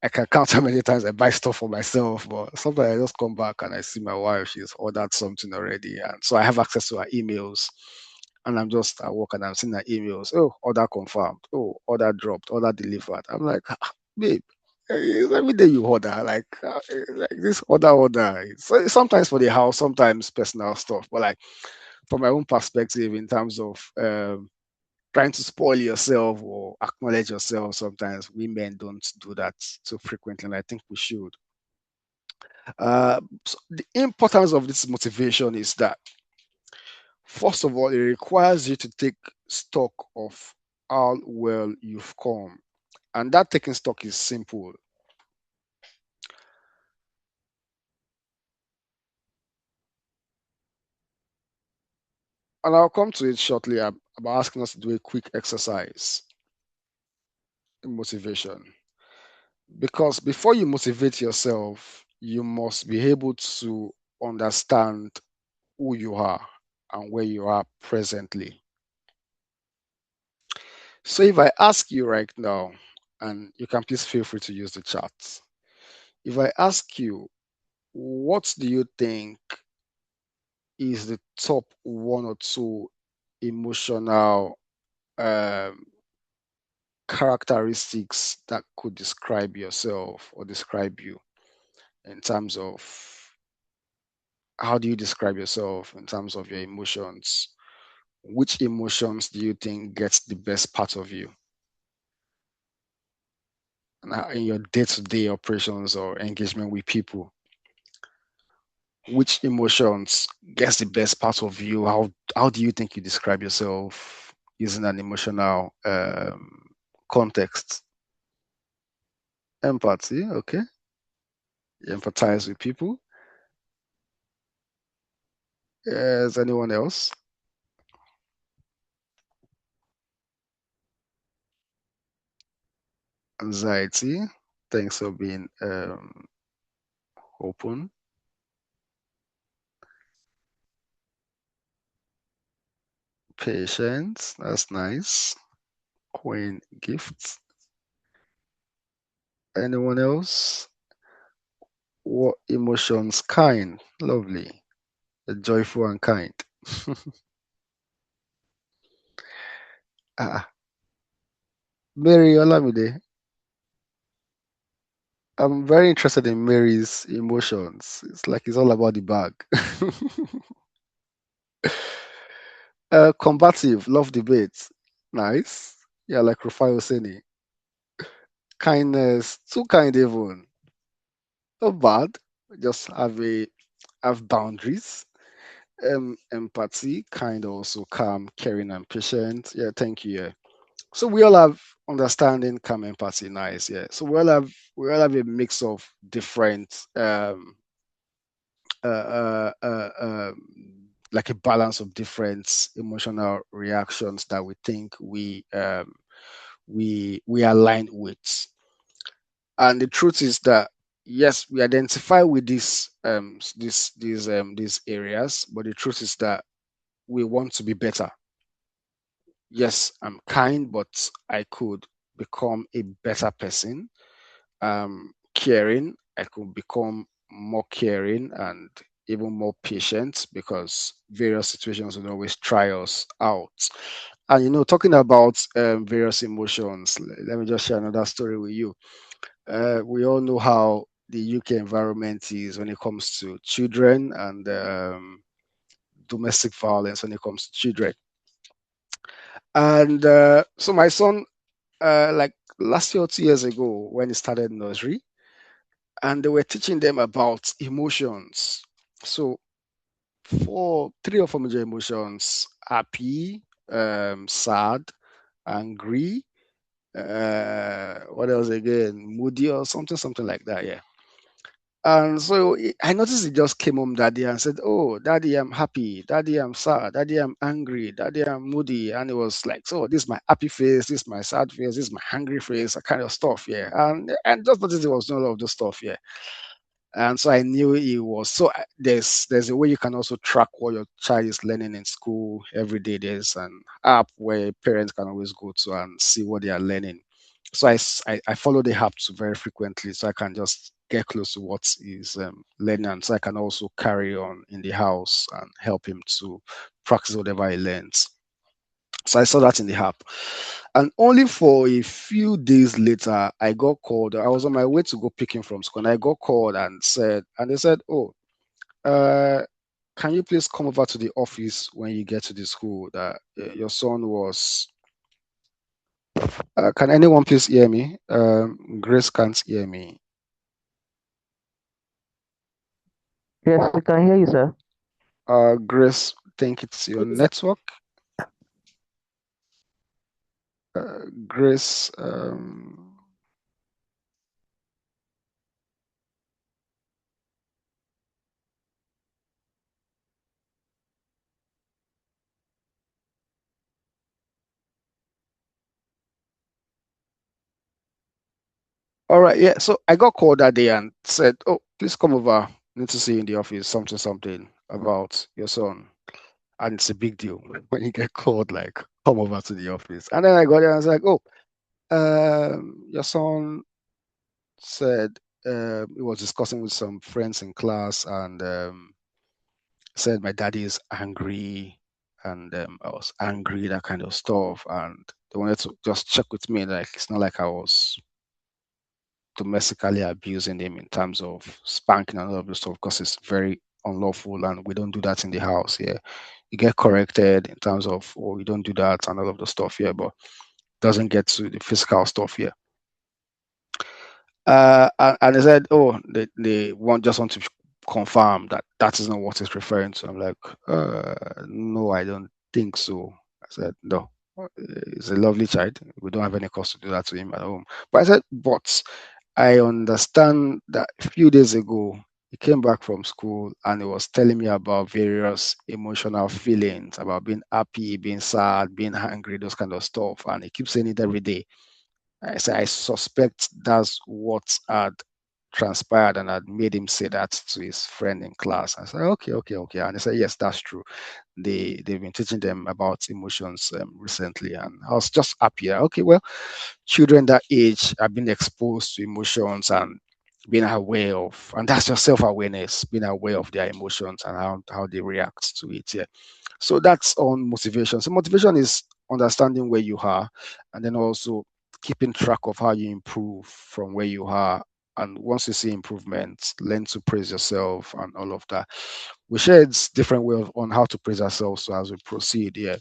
I can count how many times I buy stuff for myself, but sometimes I just come back and I see my wife, she's ordered something already. And so I have access to her emails. And I'm just at work and I'm seeing her emails. Oh, order confirmed. Oh, order dropped, order delivered. I'm like, babe, every day you order, like this order. So sometimes for the house, sometimes personal stuff. But like from my own perspective, in terms of trying to spoil yourself or acknowledge yourself, sometimes women don't do that so frequently, and I think we should. So the importance of this motivation is that, first of all, it requires you to take stock of how well you've come. And that taking stock is simple. And I'll come to it shortly about asking us to do a quick exercise in motivation. Because before you motivate yourself, you must be able to understand who you are and where you are presently. So if I ask you right now, and you can please feel free to use the chat. If I ask you, what do you think is the top one or two emotional um, characteristics that could describe yourself or describe you in terms of how do you describe yourself in terms of your emotions? Which emotions do you think gets the best part of you? And in your day-to-day operations or engagement with people, which emotions gets the best part of you? How do you think you describe yourself using an emotional context? Empathy, okay. You empathize with people. Is anyone else? Anxiety. Thanks for being open. Patience. That's nice. Queen gifts. Anyone else? What emotions? Kind. Lovely. Joyful and kind. Ah, Mary Olamide. I'm very interested in Mary's emotions. It's like it's all about the bag. Combative, love debate. Nice. Yeah, like Rufai Oseni. Kindness, too kind even. Not bad. Just have boundaries. Empathy, kind, also calm, caring, and patient. Yeah, thank you. Yeah. So we all have understanding, calm, empathy, nice. Yeah. So we all have a mix of different like a balance of different emotional reactions that we think we align with. And the truth is that yes, we identify with these areas, but the truth is that we want to be better. Yes, I'm kind, but I could become a better person. Caring, I could become more caring and even more patient because various situations will always try us out. And talking about various emotions, let me just share another story with you. We all know how the UK environment is when it comes to children and domestic violence when it comes to children. And so my son, like last year or 2 years ago, when he started nursery, and they were teaching them about emotions. So three or four major emotions: happy, sad, angry. What else again? Moody or something like that. Yeah. And so I noticed he just came home that day and said, "Oh, Daddy, I'm happy. Daddy, I'm sad. Daddy, I'm angry. Daddy, I'm moody." And it was like, "So this is my happy face. This is my sad face. This is my angry face. That kind of stuff." Yeah. And just noticed it was not all of the stuff. Yeah. And so I knew it was so. There's a way you can also track what your child is learning in school every day. There's an app where parents can always go to and see what they are learning. So I follow the app very frequently, so I can just get close to what he's learning, and so I can also carry on in the house and help him to practice whatever he learns. So I saw that in the app. And only for a few days later, I got called. I was on my way to go pick him from school, and I got called and they said, "Oh, uh, can you please come over to the office when you get to the school? That your son was." Can anyone please hear me? Grace can't hear me. Yes, we can hear you, sir. Grace, think it's your network. Grace, all right, yeah. So I got called that day and said, "Oh, please come over. Need to see you in the office. Something about your son." And it's a big deal when you get called, like, "Come over to the office." And then I got there and I was like, "Oh, your son said he was discussing with some friends in class and said my daddy is angry, and I was angry, that kind of stuff, and they wanted to just check with me, like it's not like I was domestically abusing him in terms of spanking and all of this stuff, because it's very unlawful and we don't do that in the house. Yeah, you get corrected in terms of, oh, you don't do that and all of the stuff. Yeah, but doesn't get to the physical stuff. Yeah. And they said, oh, they want to confirm that that is not what it's referring to. I'm like, no, I don't think so. I said, no, he's a lovely child. We don't have any cause to do that to him at home. But I said, but I understand that a few days ago, he came back from school and he was telling me about various emotional feelings, about being happy, being sad, being angry, those kind of stuff. And he keeps saying it every day. I said, I suspect that's what had transpired and had made him say that to his friend in class. I said, okay. And he said, yes, that's true. They've been teaching them about emotions recently. And I was just happy. Okay, well, children that age have been exposed to emotions and being aware of, and that's just self-awareness, being aware of their emotions and how they react to it. Yeah. So that's on motivation. So motivation is understanding where you are and then also keeping track of how you improve from where you are. And once you see improvements, learn to praise yourself and all of that. We shared different way on how to praise ourselves so as we proceed. Yeah.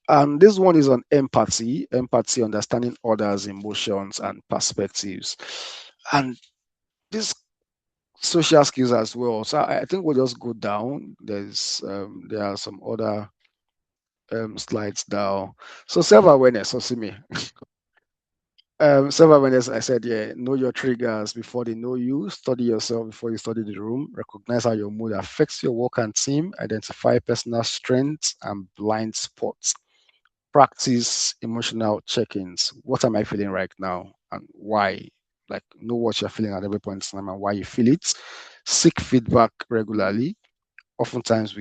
And this one is on empathy, understanding others' emotions and perspectives. And this social skills as well. So I think we'll just go down. There are some other slides down. So self-awareness, so see me. Self-awareness, I said, yeah, know your triggers before they know you, study yourself before you study the room, recognize how your mood affects your work and team, identify personal strengths and blind spots, practice emotional check-ins. What am I feeling right now and why? Like, know what you're feeling at every point in time and why you feel it. Seek feedback regularly. Oftentimes,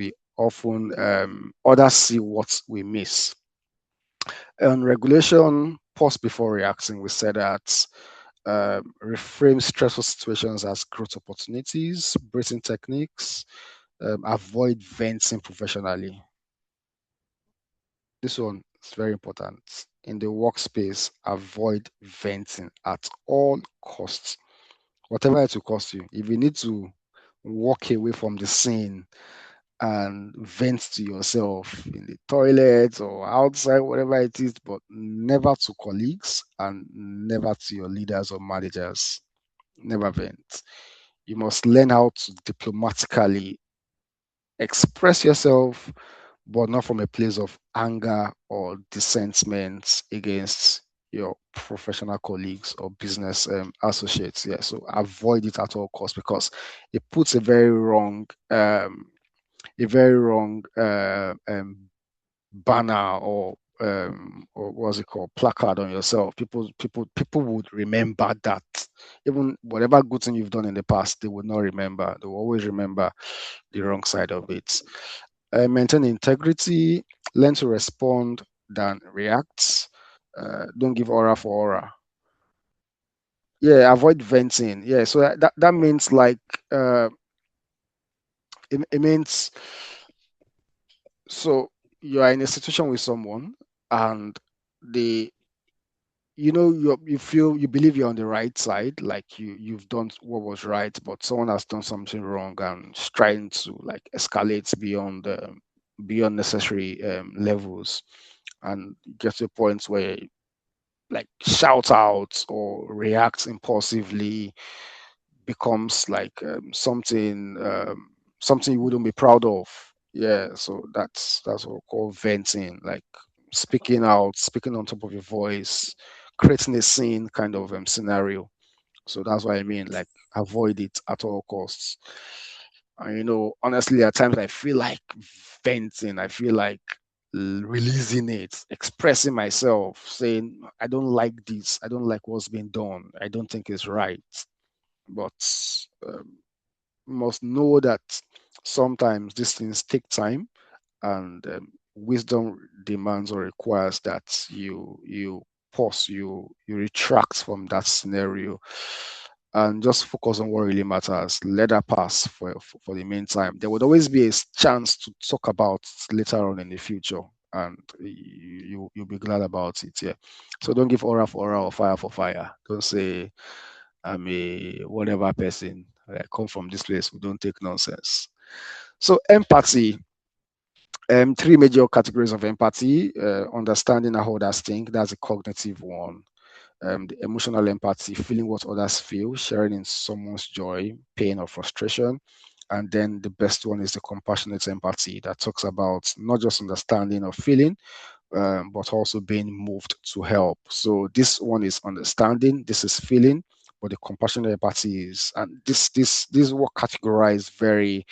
others see what we miss. On regulation, pause before reacting. We said that reframe stressful situations as growth opportunities, breathing techniques, avoid venting professionally. This one is very important. In the workspace, avoid venting at all costs, whatever it will cost you. If you need to walk away from the scene and vent to yourself in the toilet or outside, whatever it is, but never to colleagues and never to your leaders or managers. Never vent. You must learn how to diplomatically express yourself, but not from a place of anger or dissentment against your professional colleagues or business associates. Yeah, so avoid it at all costs because it puts a very wrong banner or what's it called, placard on yourself. People would remember that. Even whatever good thing you've done in the past, they would not remember. They will always remember the wrong side of it. Maintain integrity, learn to respond than react. Don't give aura for aura. Yeah, avoid venting. Yeah, so that means like it means so you are in a situation with someone and they you feel you believe you're on the right side, like you've done what was right, but someone has done something wrong and is trying to like escalate beyond necessary levels, and get to a point where like shout out or react impulsively becomes like something you wouldn't be proud of. Yeah, so that's what we call venting, like speaking out, speaking on top of your voice, creating a scene kind of scenario. So that's what I mean, like avoid it at all costs. And honestly, at times I feel like venting. I feel like releasing it, expressing myself, saying I don't like this. I don't like what's being done. I don't think it's right. But um, must know that sometimes these things take time, and wisdom demands or requires that you pause, you retract from that scenario, and just focus on what really matters. Let that pass for the meantime. There would always be a chance to talk about later on in the future, and you'll be glad about it. Yeah. So don't give aura for aura or fire for fire. Don't say I'm a whatever person. I come from this place. We don't take nonsense. So empathy. Three major categories of empathy: understanding how others think. That's a cognitive one. The emotional empathy, feeling what others feel, sharing in someone's joy, pain, or frustration. And then the best one is the compassionate empathy that talks about not just understanding or feeling, but also being moved to help. So this one is understanding, this is feeling, but the compassionate empathy is, and this is what categorized very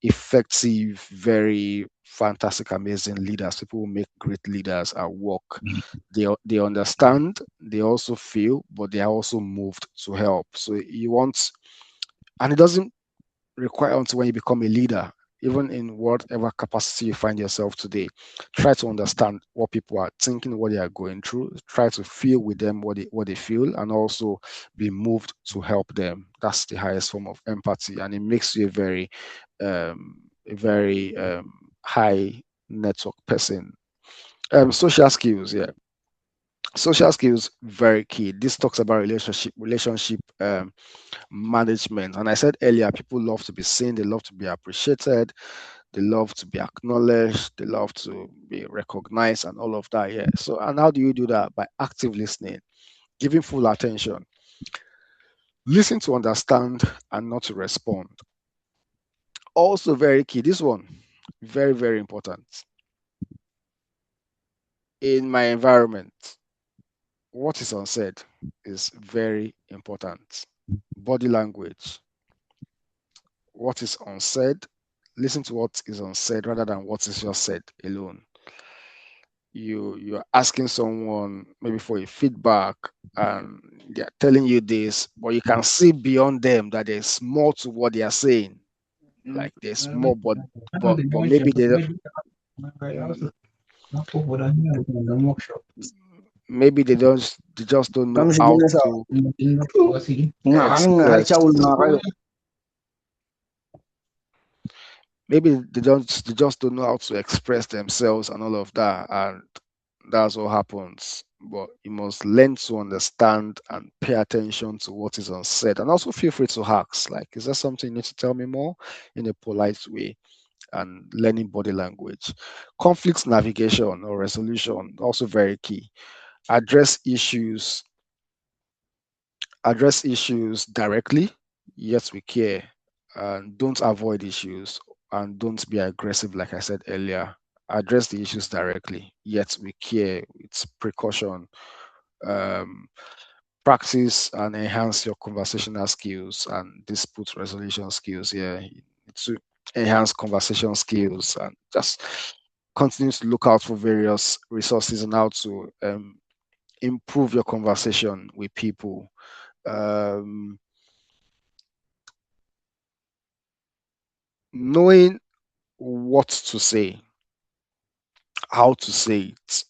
effective, very fantastic, amazing leaders. People who make great leaders at work. They understand, they also feel, but they are also moved to help. So you want, and it doesn't require until when you become a leader, even in whatever capacity you find yourself today. Try to understand what people are thinking, what they are going through. Try to feel with them what they feel, and also be moved to help them. That's the highest form of empathy, and it makes you a very high network person. Social skills, yeah. Social skills very key. This talks about relationship management. And I said earlier, people love to be seen, they love to be appreciated, They love to be acknowledged. They love to be recognized and all of that. Yeah. So, and how do you do that? By active listening, giving full attention, listen to understand and not to respond. Also, very key. This one, very, very important. In my environment, what is unsaid is very important. Body language, what is unsaid, listen to what is unsaid rather than what is just said alone. You're asking someone maybe for a feedback and they're telling you this, but you can see beyond them that there's more to what they are saying. Like there's more, but maybe they don't, maybe they just don't know how to express. Maybe they just don't know how to express themselves and all of that, and that's what happens. But you must learn to understand and pay attention to what is unsaid, and also feel free to ask, like, is there something you need to tell me more, in a polite way, and learning body language. Conflict navigation or resolution, also very key. Address issues, address issues directly, yes, we care, and don't avoid issues, and don't be aggressive, like I said earlier. Address the issues directly, yet we care. It's precaution. Um, Practice and enhance your conversational skills and dispute resolution skills. Yeah, to enhance conversation skills and just continue to look out for various resources and how to improve your conversation with people. Um, Knowing what to say, how to say it,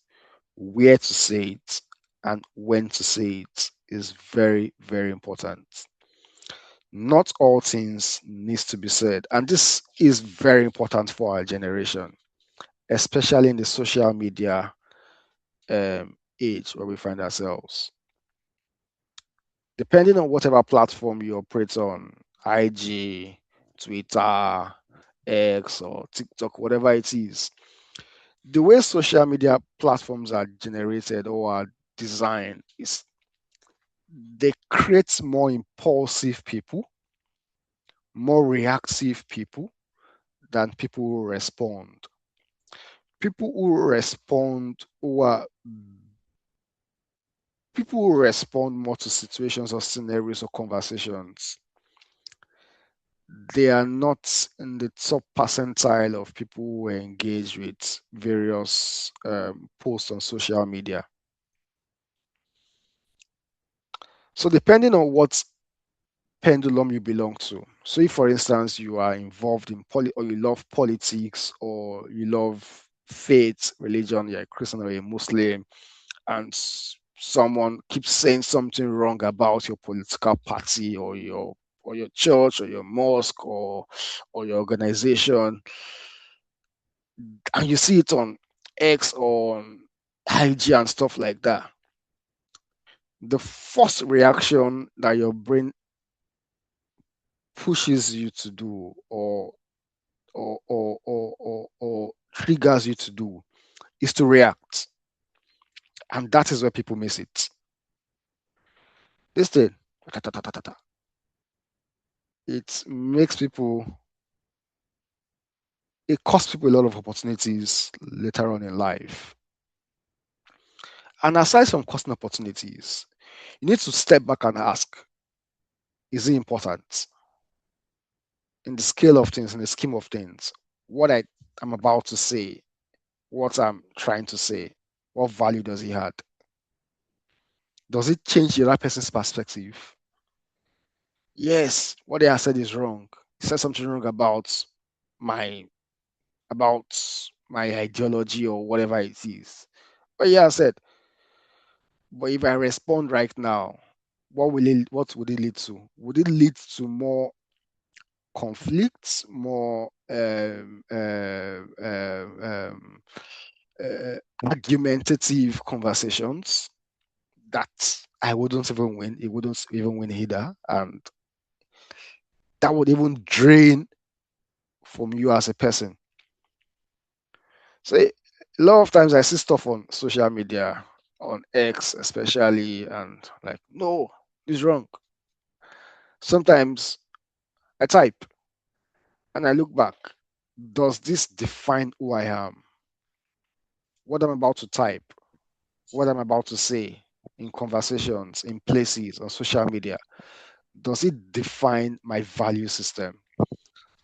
where to say it, and when to say it is very, very important. Not all things needs to be said, and this is very important for our generation, especially in the social media age where we find ourselves. Depending on whatever platform you operate on, IG, Twitter, X, or TikTok, whatever it is, the way social media platforms are generated or are designed is they create more impulsive people, more reactive people than people who respond. People who respond who are People who respond more to situations or scenarios or conversations, they are not in the top percentile of people who engage with various posts on social media. So depending on what pendulum you belong to. So if, for instance, you are involved in or you love politics, or you love faith, religion, you're a Christian or a Muslim, and someone keeps saying something wrong about your political party or your church or your mosque or your organization, and you see it on X or on IG and stuff like that, the first reaction that your brain pushes you to do or triggers you to do is to react. And that is where people miss it. This thing, it makes people, it costs people a lot of opportunities later on in life. And aside from costing opportunities, you need to step back and ask, is it important? In the scale of things, in the scheme of things, what I am about to say, what I'm trying to say, what value does it add? Does it change the other person's perspective? Yes, what they have said is wrong. He said something wrong my about my ideology or whatever it is. But yeah, I said, but if I respond right now, what would it lead to? Would it lead to more conflicts, more argumentative conversations that I wouldn't even win? It wouldn't even win either, and that would even drain from you as a person. So a lot of times I see stuff on social media, on X especially, and like, no, this is wrong. Sometimes I type and I look back. Does this define who I am? What I'm about to type, what I'm about to say in conversations, in places, on social media, does it define my value system?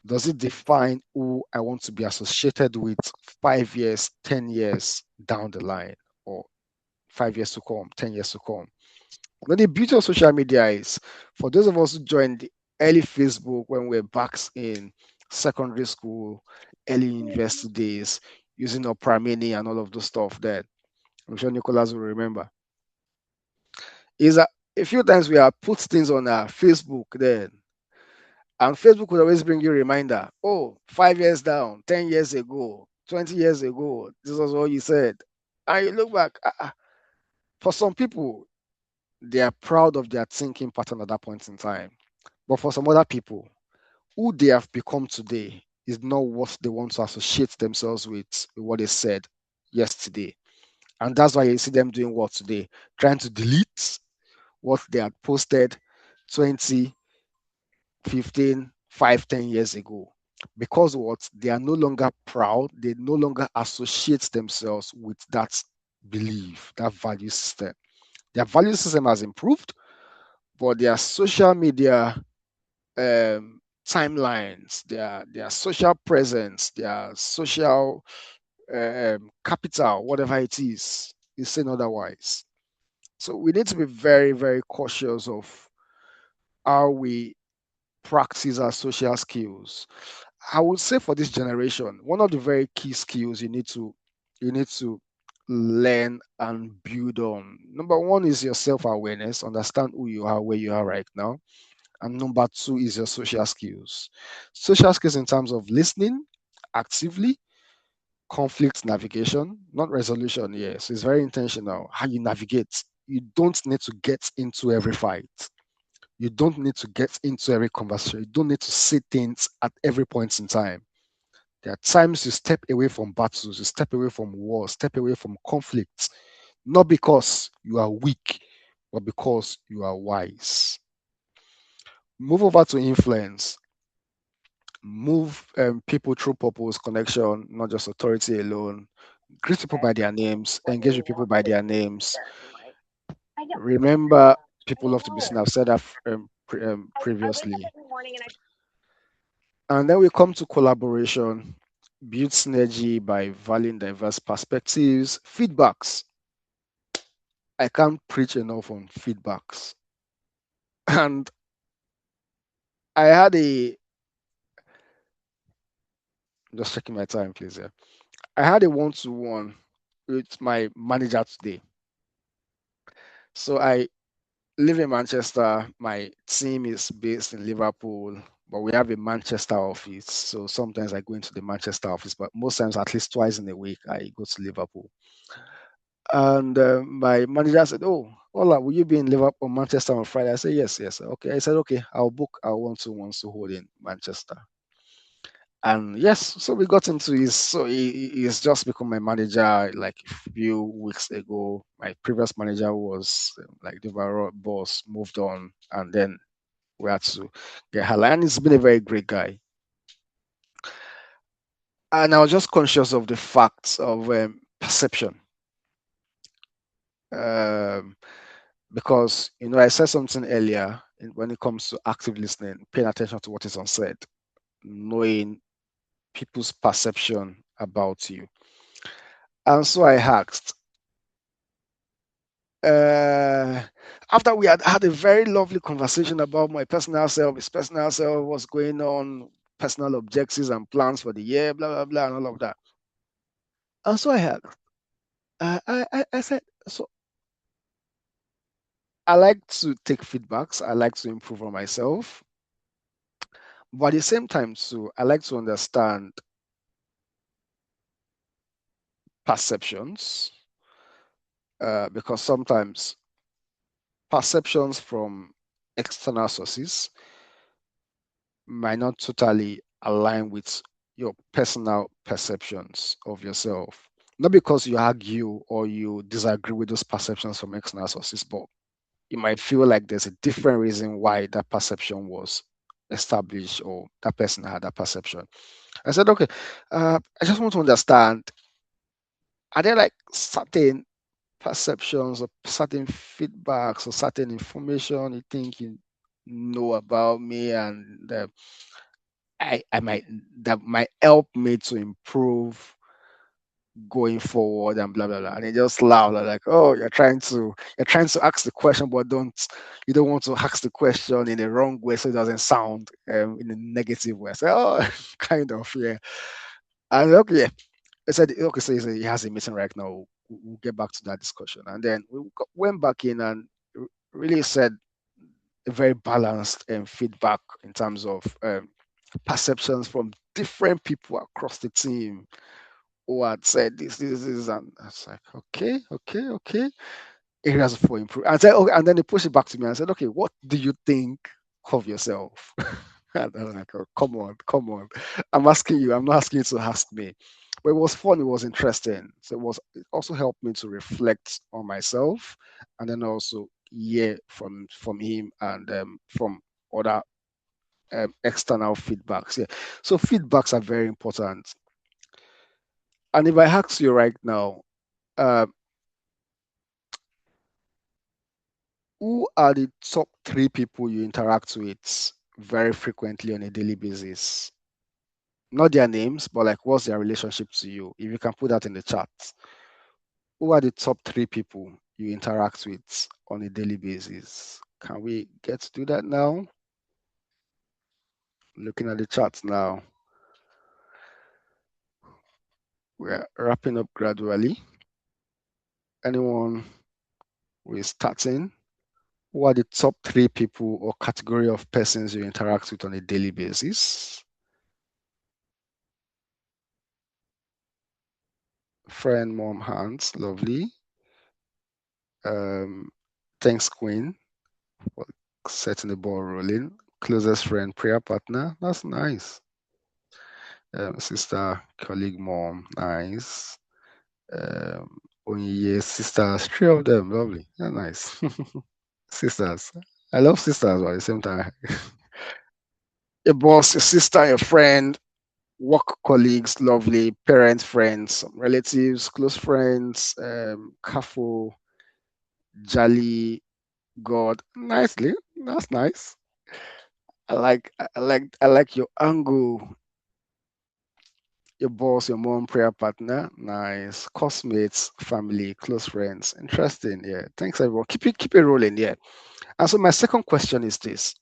Does it define who I want to be associated with 5 years, 10 years down the line, or 5 years to come, 10 years to come? Now, the beauty of social media is for those of us who joined the early Facebook when we were back in secondary school, early university days, using Opera Mini and all of those stuff that I'm sure Nicholas will remember. Is that a few times we have put things on our Facebook then, and Facebook will always bring you a reminder. Oh, 5 years down, 10 years ago, 20 years ago, this was what you said. And you look back, for some people, they are proud of their thinking pattern at that point in time. But for some other people, who they have become today is not what they want to associate themselves with what they said yesterday. And that's why you see them doing what today? Trying to delete what they had posted 20, 15, 5, 10 years ago. Because what? They are no longer proud. They no longer associate themselves with that belief, that value system. Their value system has improved, but their social media timelines, their social presence, their social capital, whatever it is saying otherwise. So we need to be very, very cautious of how we practice our social skills. I would say for this generation, one of the very key skills you need to learn and build on. Number one is your self-awareness, understand who you are, where you are right now. And number two is your social skills. Social skills in terms of listening actively, conflict navigation, not resolution. Yes, it's very intentional how you navigate. You don't need to get into every fight. You don't need to get into every conversation. You don't need to say things at every point in time. There are times you step away from battles, you step away from wars, step away from conflicts, not because you are weak, but because you are wise. Move over to influence. Move people through purpose, connection, not just authority alone. Greet people by their names, engage with people by their names. Remember, people love to be seen. I've said that previously. And then we come to collaboration, build synergy by valuing diverse perspectives, feedbacks. I can't preach enough on feedbacks. And I had a, just checking my time, please. Yeah. I had a one-to-one with my manager today. So I live in Manchester. My team is based in Liverpool, but we have a Manchester office. So sometimes I go into the Manchester office, but most times, at least twice in a week, I go to Liverpool. And my manager said, "Oh, Ola, will you be in Liverpool, Manchester on Friday?" I said, "Yes, yes." Okay. I said, "Okay, I'll book our one-to-ones to hold in Manchester." And yes, so we got into his. So he's just become my manager like a few weeks ago. My previous manager was like the overall boss, moved on, and then we had to get Hala. And he's been a very great guy. And I was just conscious of the facts of perception. Um, because I said something earlier when it comes to active listening, paying attention to what is unsaid, knowing people's perception about you. And so I asked, after we had had a very lovely conversation about my personal self, his personal self, what's going on, personal objectives and plans for the year, blah, blah, blah, and all of that. And so I asked, I said, so I like to take feedbacks. I like to improve on myself. But at the same time, too, I like to understand perceptions because sometimes perceptions from external sources might not totally align with your personal perceptions of yourself. Not because you argue or you disagree with those perceptions from external sources, but you might feel like there's a different reason why that perception was established or that person had that perception. I said, okay, I just want to understand, are there like certain perceptions or certain feedbacks or certain information you think you know about me and I might that might help me to improve going forward and blah blah blah. And he just laughed like, oh, you're trying to ask the question, but you don't want to ask the question in the wrong way so it doesn't sound in a negative way. I said, oh, kind of, yeah. And okay, yeah. I said, okay, so he has a meeting right now. We'll get back to that discussion. And then we went back in and really said a very balanced feedback in terms of perceptions from different people across the team who had said this, and I was like, okay, areas for improvement. And said, okay, and then they pushed it back to me and said, okay, what do you think of yourself? And I was like, oh, come on. I'm asking you, I'm not asking you to ask me. But it was fun, it was interesting. So it also helped me to reflect on myself and then also hear from him and from other external feedbacks. Yeah. So feedbacks are very important. And if I ask you right now, uh, who are the top three people you interact with very frequently on a daily basis? Not their names, but like what's their relationship to you? If you can put that in the chat. Who are the top three people you interact with on a daily basis? Can we get to do that now? Looking at the chat now. We're wrapping up gradually. Anyone who is starting? Who are the top three people or category of persons you interact with on a daily basis? Friend, mom, hands, lovely. Thanks, Queen, for setting the ball rolling. Closest friend, prayer partner. That's nice. Sister, colleague, mom, nice. Onye, sisters, three of them, lovely. Yeah, nice. Sisters. I love sisters, but at the same time, your boss, your sister, your friend, work colleagues, lovely, parents, friends, relatives, close friends, Kafo, Jali, God, nicely. That's nice. I like your angle, your boss, your mom, prayer partner, nice. Cosmates, family, close friends. Interesting. Yeah. Thanks everyone. Keep it rolling, yeah. And so my second question is this.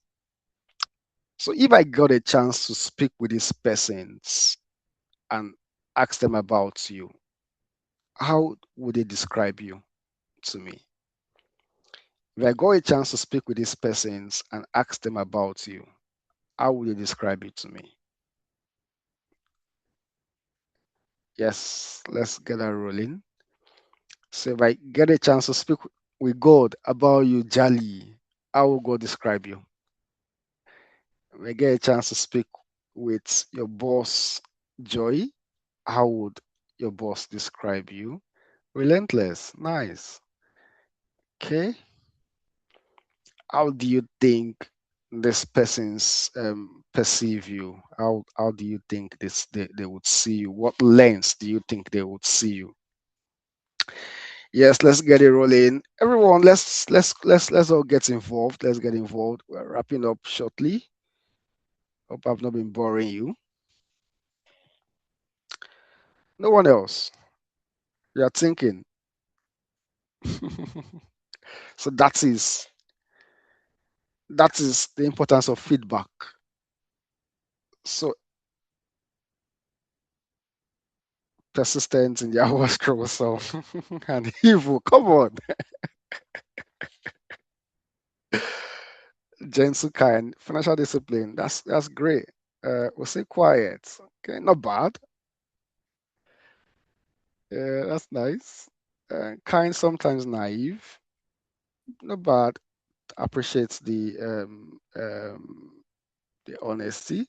So if I got a chance to speak with these persons and ask them about you, how would they describe you to me? If I got a chance to speak with these persons and ask them about you, how would they describe it to me? Yes, let's get that rolling. So if I get a chance to speak with God about you, Jali, how will God describe you? If I get a chance to speak with your boss, Joy, how would your boss describe you? Relentless, nice. Okay. How do you think this person's perceive you? How do you think they would see you? What lens do you think they would see you? Yes, let's get it rolling. Everyone, let's all get involved. Let's get involved. We're wrapping up shortly. Hope I've not been boring you. No one else. You are thinking. So that is the importance of feedback. So persistence in the hours troublesome and evil. Come on. Gentle kind, financial discipline. That's great. We'll say quiet. Okay, not bad. Yeah, that's nice. Kind, sometimes naive. Not bad. Appreciates the honesty.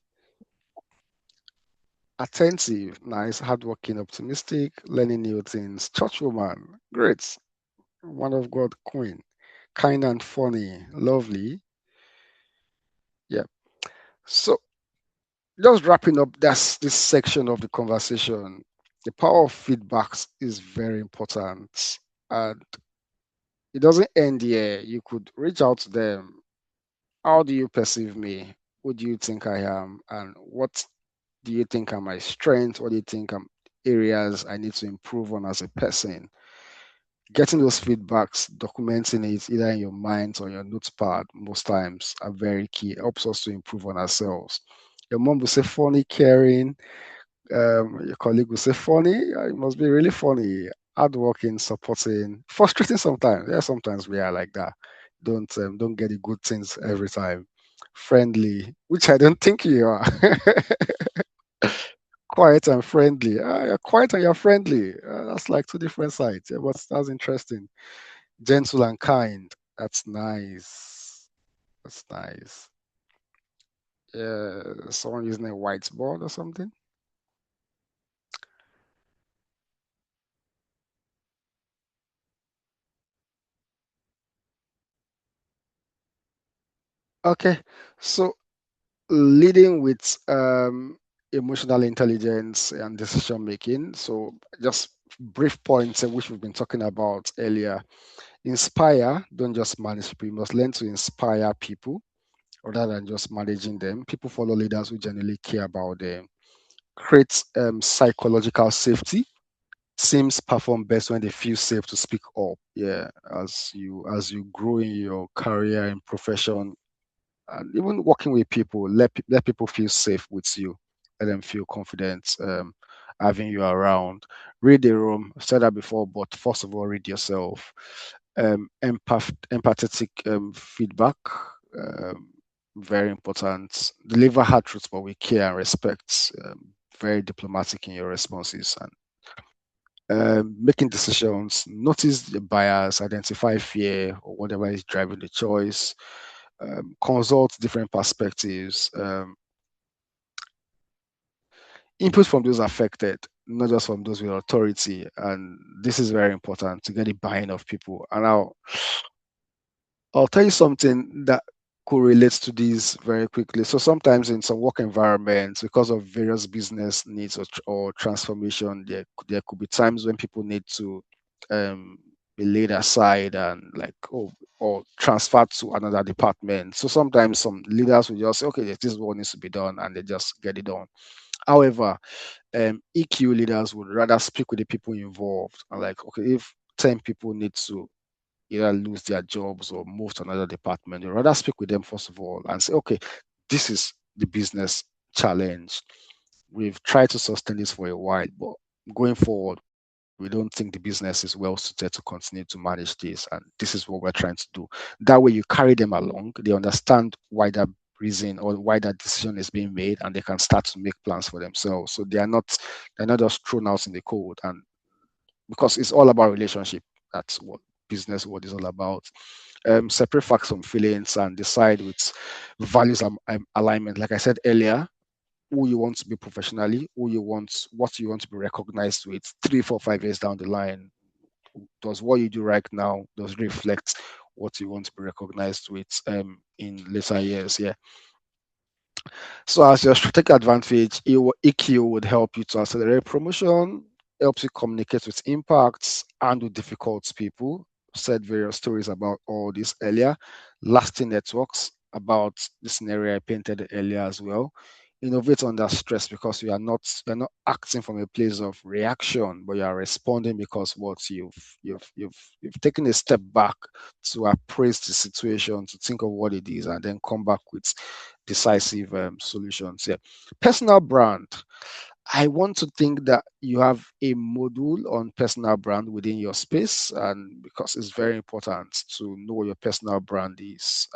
Attentive, nice, hardworking, optimistic, learning new things, churchwoman, great, one of God, queen, kind and funny, lovely. Yeah. So just wrapping up this section of the conversation, the power of feedbacks is very important. And it doesn't end here. You could reach out to them. How do you perceive me? Who do you think I am? And what do you think are my strengths? What do you think are areas I need to improve on as a person? Getting those feedbacks, documenting it either in your mind or your notepad most times are very key. It helps us to improve on ourselves. Your mom will say funny, caring. Your colleague will say funny. It must be really funny. Hardworking, supporting, frustrating sometimes. Yeah, sometimes we are like that. Don't get the good things every time. Friendly, which I don't think you are. Quiet and friendly. You're quiet and you're friendly. That's like two different sides. Yeah, but that's interesting. Gentle and kind. That's nice. That's nice. Yeah, someone using a whiteboard or something. Okay, so leading with emotional intelligence and decision making. So just brief points which we've been talking about earlier. Inspire, don't just manage people. You must learn to inspire people rather than just managing them. People follow leaders who genuinely care about them. Create psychological safety. Teams perform best when they feel safe to speak up. Yeah, as you grow in your career and profession, and even working with people, let people feel safe with you. Let them feel confident having you around. Read the room. I've said that before, but first of all, read yourself. Empathetic feedback. Um, Very important. Deliver hard truths, but with care and respect. Very diplomatic in your responses and making decisions. Notice the bias, identify fear or whatever is driving the choice. Consult different perspectives, input from those affected, not just from those with authority. And this is very important to get the buy-in of people. And I'll tell you something that could relate to this very quickly. So sometimes in some work environments, because of various business needs or transformation, there could be times when people need to um, be laid aside and like or transferred to another department. So sometimes some leaders will just say, okay, this is what needs to be done, and they just get it done. However, EQ leaders would rather speak with the people involved and like, okay, if 10 people need to either lose their jobs or move to another department, you rather speak with them first of all and say, okay, this is the business challenge. We've tried to sustain this for a while, but going forward, we don't think the business is well suited to continue to manage this. And this is what we're trying to do. That way, you carry them along, they understand why that reason or why that decision is being made, and they can start to make plans for themselves. So they're not just thrown out in the cold. And because it's all about relationship. That's what business what is all about. Separate facts from feelings and decide with values alignment. Like I said earlier, who you want to be professionally, what you want to be recognized with 3, 4, 5 years down the line. Does what you do right now does reflect what you want to be recognized with in later years? Yeah. So as your strategic advantage, EQ would help you to accelerate promotion, helps you communicate with impacts and with difficult people. Said various stories about all this earlier. Lasting networks about the scenario I painted earlier as well. Innovate under stress because you're not acting from a place of reaction, but you are responding because what you've taken a step back to appraise the situation, to think of what it is, and then come back with decisive solutions. Yeah. Personal brand. I want to think that you have a module on personal brand within your space, and because it's very important to know what your personal brand is.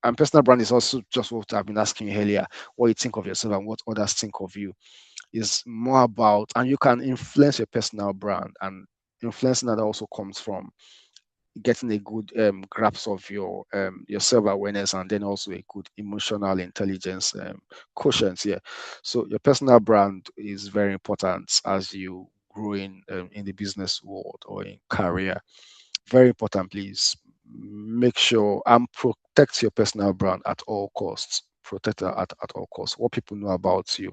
And personal brand is also just what I've been asking you earlier, what you think of yourself and what others think of you is more about, and you can influence your personal brand, and influencing that also comes from getting a good grasp of your self-awareness, and then also a good emotional intelligence quotient here. So your personal brand is very important as you grow in the business world or in career. Very important, please make sure and protect your personal brand at all costs. Protect it at all costs. What people know about you,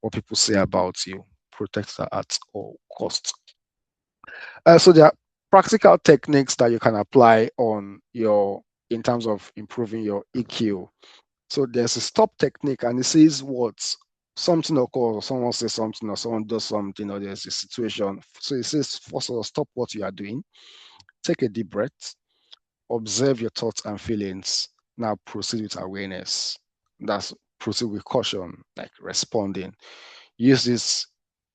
what people say about you, protect that at all costs. So there are practical techniques that you can apply on your in terms of improving your EQ. So there's a stop technique, and it says what something occurs, or someone says something, or someone does something, or there's a situation. So it says, first of all, stop what you are doing, take a deep breath, observe your thoughts and feelings. Now proceed with awareness. That's proceed with caution, like responding. Use this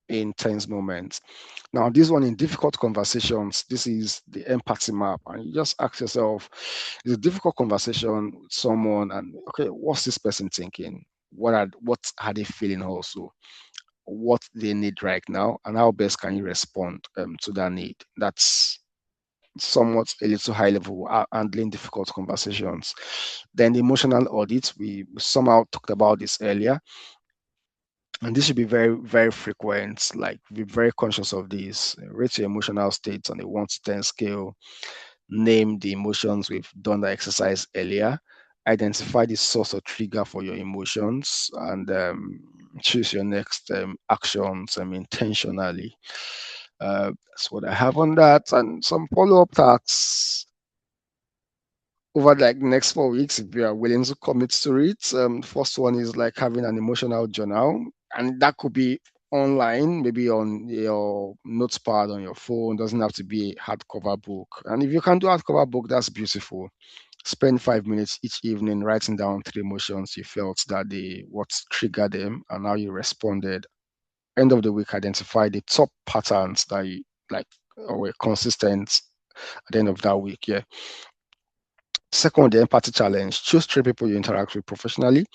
in tense moments. Now, this one in difficult conversations, this is the empathy map. And you just ask yourself, it's a difficult conversation with someone, and okay, what's this person thinking? What are they feeling also? What they need right now, and how best can you respond to that need? That's somewhat a little high level handling difficult conversations. Then the emotional audit, we somehow talked about this earlier, and this should be very, very frequent. Like, be very conscious of this. Rate your emotional states on a 1 to 10 scale. Name the emotions. We've done the exercise earlier. Identify the source or trigger for your emotions, and choose your next actions intentionally. That's what I have on that, and some follow-up tasks over like the next 4 weeks if you are willing to commit to it. First one is like having an emotional journal, and that could be online, maybe on your notepad on your phone. Doesn't have to be a hardcover book. And if you can do hardcover book, that's beautiful. Spend 5 minutes each evening writing down 3 emotions you felt that day, what triggered them, and how you responded. End of the week, identify the top patterns that you like or were consistent at the end of that week. Yeah. Second, the empathy challenge. Choose 3 people you interact with professionally.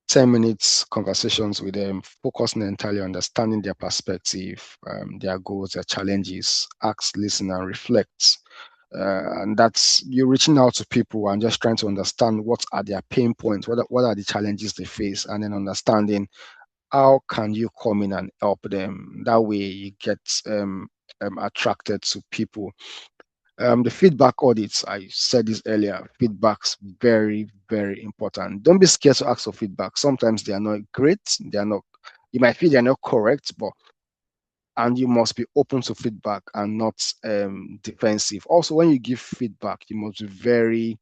10 minutes conversations with them, focusing entirely on understanding their perspective, their goals, their challenges. Ask, listen, and reflect. And that's you reaching out to people and just trying to understand what are their pain points, what are the challenges they face, and then understanding how can you come in and help them. That way you get attracted to people. The feedback audits, I said this earlier, feedback's very, very important. Don't be scared to ask for feedback. Sometimes they are not great, they are not, you might feel they're not correct, but and you must be open to feedback and not defensive. Also, when you give feedback, you must be very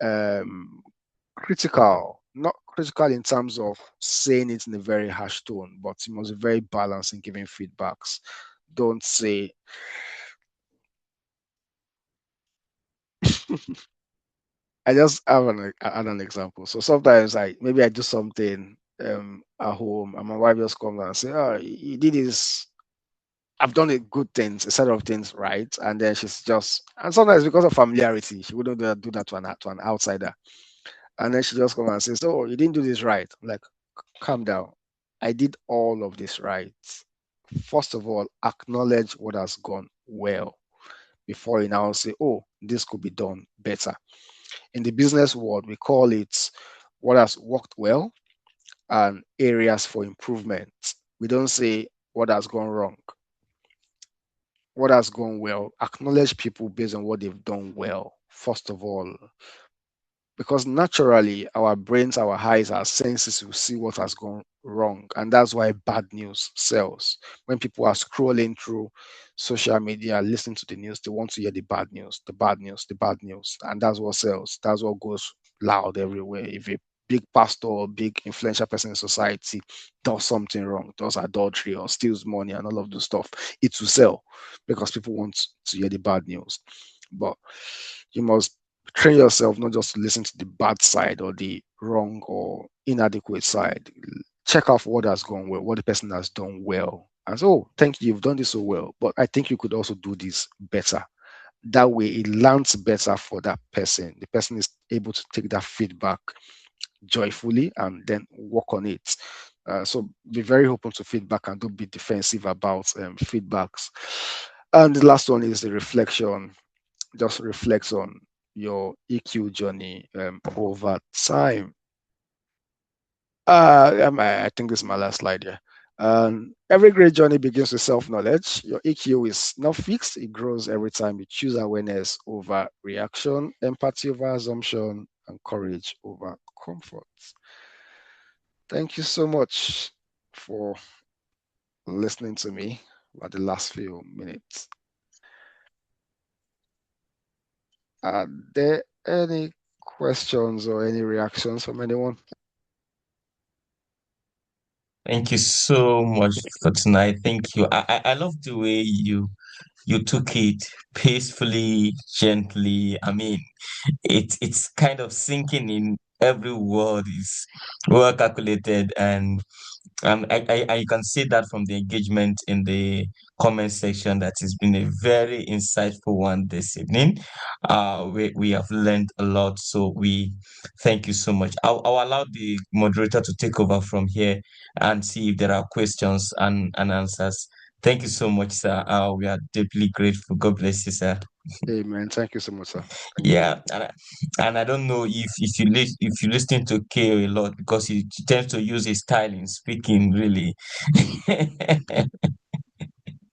um, critical, not critical in terms of saying it in a very harsh tone, but you must be very balanced in giving feedbacks. Don't say, I just have an example. So sometimes maybe I do something at home, and my wife just comes and say, "Oh, you did this. I've done a good things, a set of things right," and then she's just, and sometimes because of familiarity, she wouldn't do that to an outsider, and then she just comes and says, "Oh, you didn't do this right." I'm like, calm down. I did all of this right. First of all, acknowledge what has gone well before you now say, "Oh, this could be done better." In the business world, we call it what has worked well and areas for improvement. We don't say what has gone wrong. What has gone well, acknowledge people based on what they've done well, first of all, because naturally our brains, our eyes, our senses will see what has gone wrong, and that's why bad news sells. When people are scrolling through social media, listening to the news, they want to hear the bad news, the bad news, the bad news, and that's what sells. That's what goes loud everywhere. If a big pastor or big influential person in society does something wrong, does adultery or steals money and all of those stuff, it will sell because people want to hear the bad news. But you must train yourself not just to listen to the bad side or the wrong or inadequate side. Check out what has gone well, what the person has done well. And so, oh, thank you, you've done this so well, but I think you could also do this better. That way, it lands better for that person. The person is able to take that feedback joyfully and then work on it. So be very open to feedback and don't be defensive about feedbacks. And the last one is the reflection. just reflects on your EQ journey over time. I think this is my last slide here. Every great journey begins with self-knowledge. Your EQ is not fixed. It grows every time you choose awareness over reaction, empathy over assumption, and courage over comfort. Thank you so much for listening to me for the last few minutes. Are there any questions or any reactions from anyone? Thank you so much for tonight. Thank you. I love the way you took it peacefully, gently. I mean, it's kind of sinking in. Every word is well calculated, and I can see that from the engagement in the comment section that it's been a very insightful one this evening. We have learned a lot, so we thank you so much. I'll allow the moderator to take over from here and see if there are questions and answers. Thank you so much, sir. We are deeply grateful. God bless you, sir. Amen. Thank you so much, sir. Yeah, and I don't know if you listen to K a lot because he tends to use his style in speaking, really.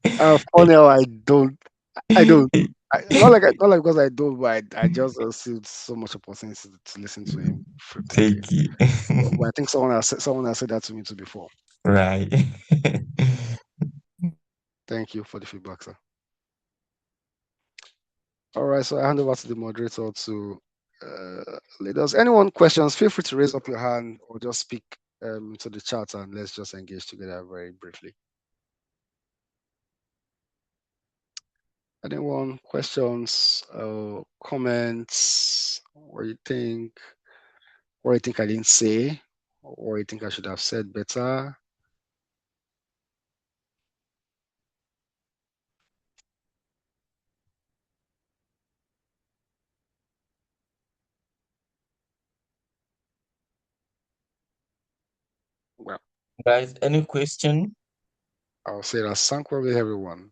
Funny how I don't. Not like because I don't, but I just received so much opportunity to listen to him frequently. Thank you. But I think someone has said that to me too before. Right. Thank you for the feedback, sir. All right, so I hand over to the moderator to lead us. Anyone questions? Feel free to raise up your hand or just speak to the chat, and let's just engage together very briefly. Anyone questions or comments? What you think? What you think I didn't say? Or you think I should have said better? Well, Guys, any question? I'll say that sank with everyone.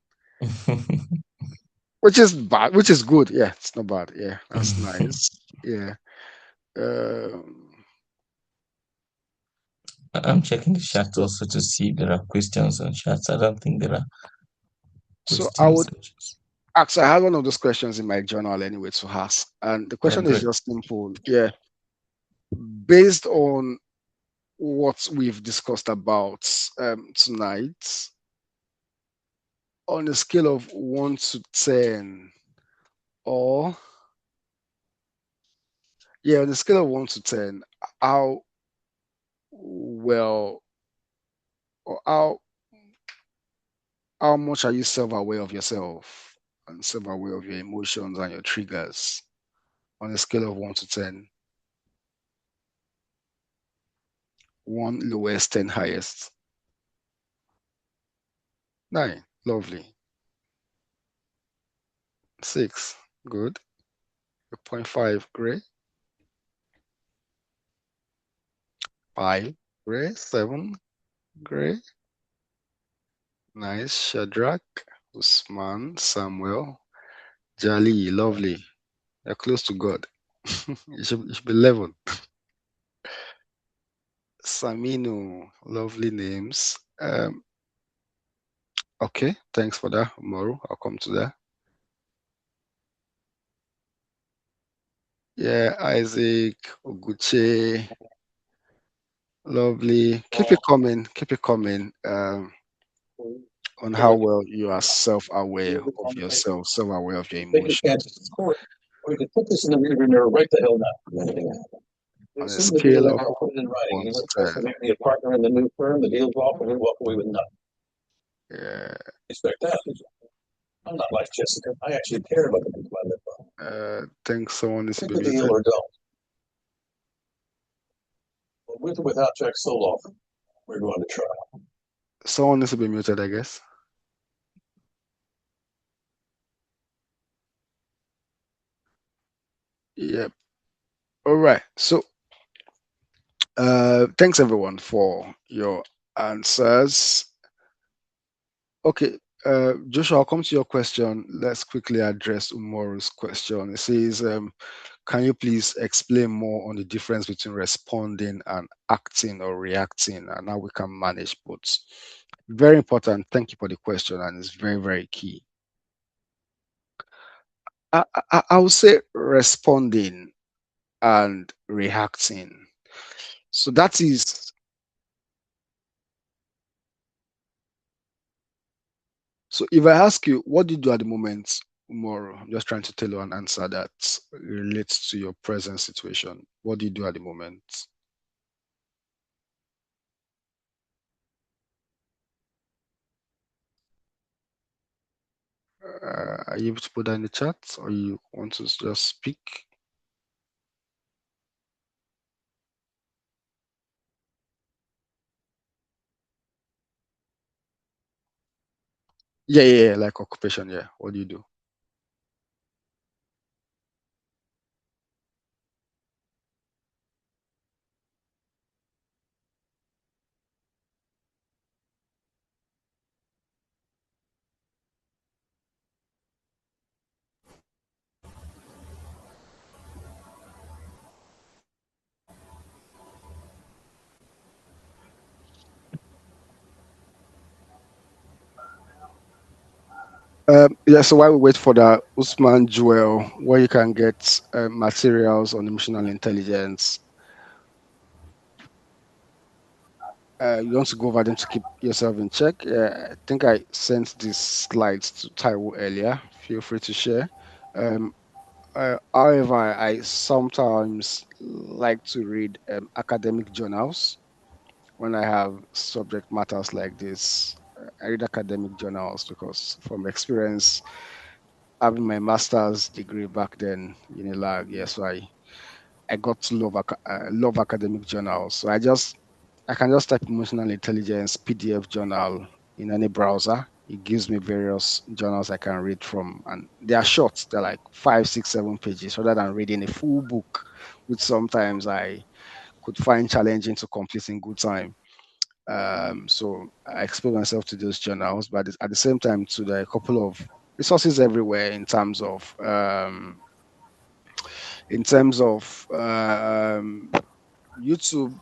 Which is bad, which is good. Yeah, it's not bad. Yeah, that's nice. Yeah. I'm checking the chat also to see if there are questions on chat. I don't think there are So I questions. would actually, I had one of those questions in my journal anyway to ask, and the question is great. just simple. Yeah, based on what we've discussed about tonight, on a scale of 1 to 10, or on a scale of 1 to 10, how well or how much are you self-aware of yourself and self-aware of your emotions and your triggers on a scale of 1 to 10? 1 lowest, 10 highest. 9, lovely. 6, good. 0.5, great. 5, great. 7, great. Nice. Shadrach, Usman, Samuel, Jali, lovely. You're close to God. you should be 11. Saminu, lovely names. Okay, thanks for that, Moru. I'll come to that. Yeah, Isaac, Oguche, lovely. Keep it coming. Keep it coming. On how well you are self-aware of yourself, self-aware of your emotions. We could put this in the rearview mirror right the hell now. On As a soon as we scale of now put it in writing, 1 he to went for us 10. to make me a partner in the new firm. The deal's off, and we walk away with nothing. Yeah. Expect that. I'm not like Jessica. I actually care about the people I live by. Think someone needs to Take be the deal muted. or don't. With or without Jack Soloff, we're going to trial. Someone needs to be muted, I guess. Yep. All right. So, thanks everyone for your answers. Okay. Joshua, I'll come to your question. Let's quickly address Umoru's question. It says, can you please explain more on the difference between responding and acting or reacting and how we can manage both? Very important. Thank you for the question, and it's very, very key. I would say responding and reacting. So that is, so if I ask you, what do you do at the moment, Umoro? I'm just trying to tell you an answer that relates to your present situation. What do you do at the moment? Are you able to put that in the chat, or you want to just speak? Yeah, like occupation. Yeah, what do you do? Yeah, so while we wait for the Usman Jewel, where you can get materials on emotional intelligence, you want to go over them to keep yourself in check. I think I sent these slides to Taiwo earlier. Feel free to share. However, I sometimes like to read academic journals when I have subject matters like this. I read academic journals because, from experience, having my master's degree back then, Unilag, yes, I got to love academic journals. So I can just type emotional intelligence PDF journal in any browser. It gives me various journals I can read from, and they are short. They're like 5, 6, 7 pages, rather than reading a full book, which sometimes I could find challenging to complete in good time. So I expose myself to those journals, but at the same time, to the couple of resources everywhere in terms of YouTube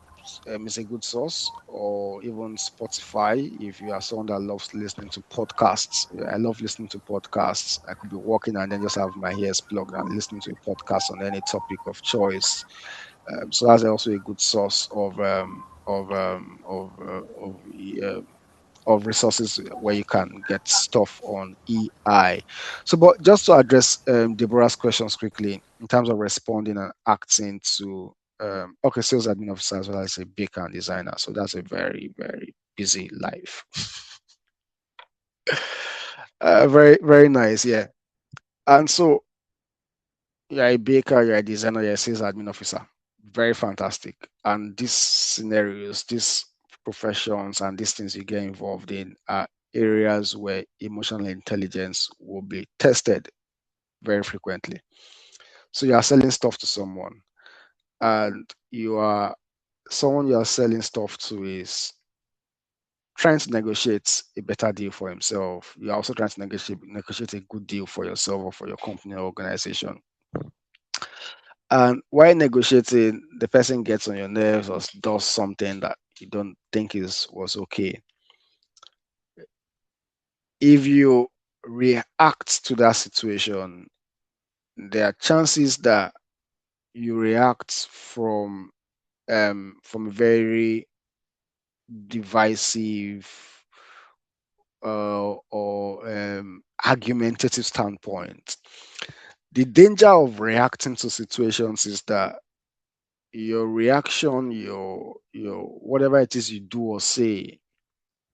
is a good source, or even Spotify if you are someone that loves listening to podcasts. I love listening to podcasts. I could be walking and then just have my ears plugged and listening to a podcast on any topic of choice. So that's also a good source of resources where you can get stuff on EI. So, but just to address Deborah's questions quickly, in terms of responding and acting to, okay, sales admin officer as well as a baker and designer. So that's a very, very busy life. Very, very nice. Yeah. And so you're a baker, you're a designer, you're a sales admin officer. Very fantastic. And these scenarios, these professions, and these things you get involved in are areas where emotional intelligence will be tested very frequently. So you are selling stuff to someone, and someone you are selling stuff to is trying to negotiate a better deal for himself. You're also trying to negotiate a good deal for yourself or for your company or organization. And while negotiating, the person gets on your nerves or does something that you don't think was okay. If you react to that situation, there are chances that you react from a very divisive or argumentative standpoint. The danger of reacting to situations is that your reaction, your whatever it is you do or say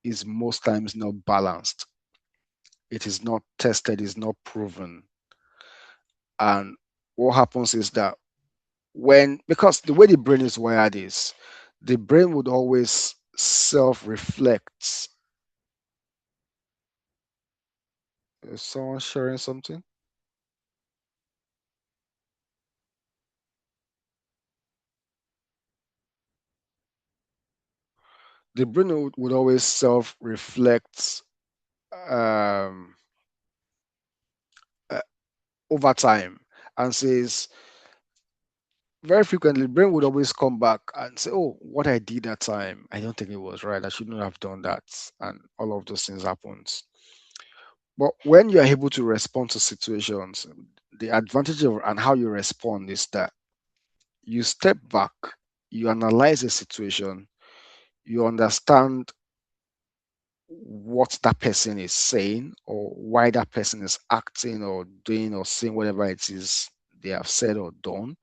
is most times not balanced. It is not tested, it's not proven. And what happens is that because the way the brain is wired is, the brain would always self-reflect. Is someone sharing something? The brain would always self-reflect um, uh, over time and says very frequently, brain would always come back and say, "Oh, what I did that time, I don't think it was right. I shouldn't have done that," and all of those things happens. But when you are able to respond to situations, the advantage of and how you respond is that you step back, you analyze a situation, you understand what that person is saying or why that person is acting or doing or saying whatever it is they have said or done.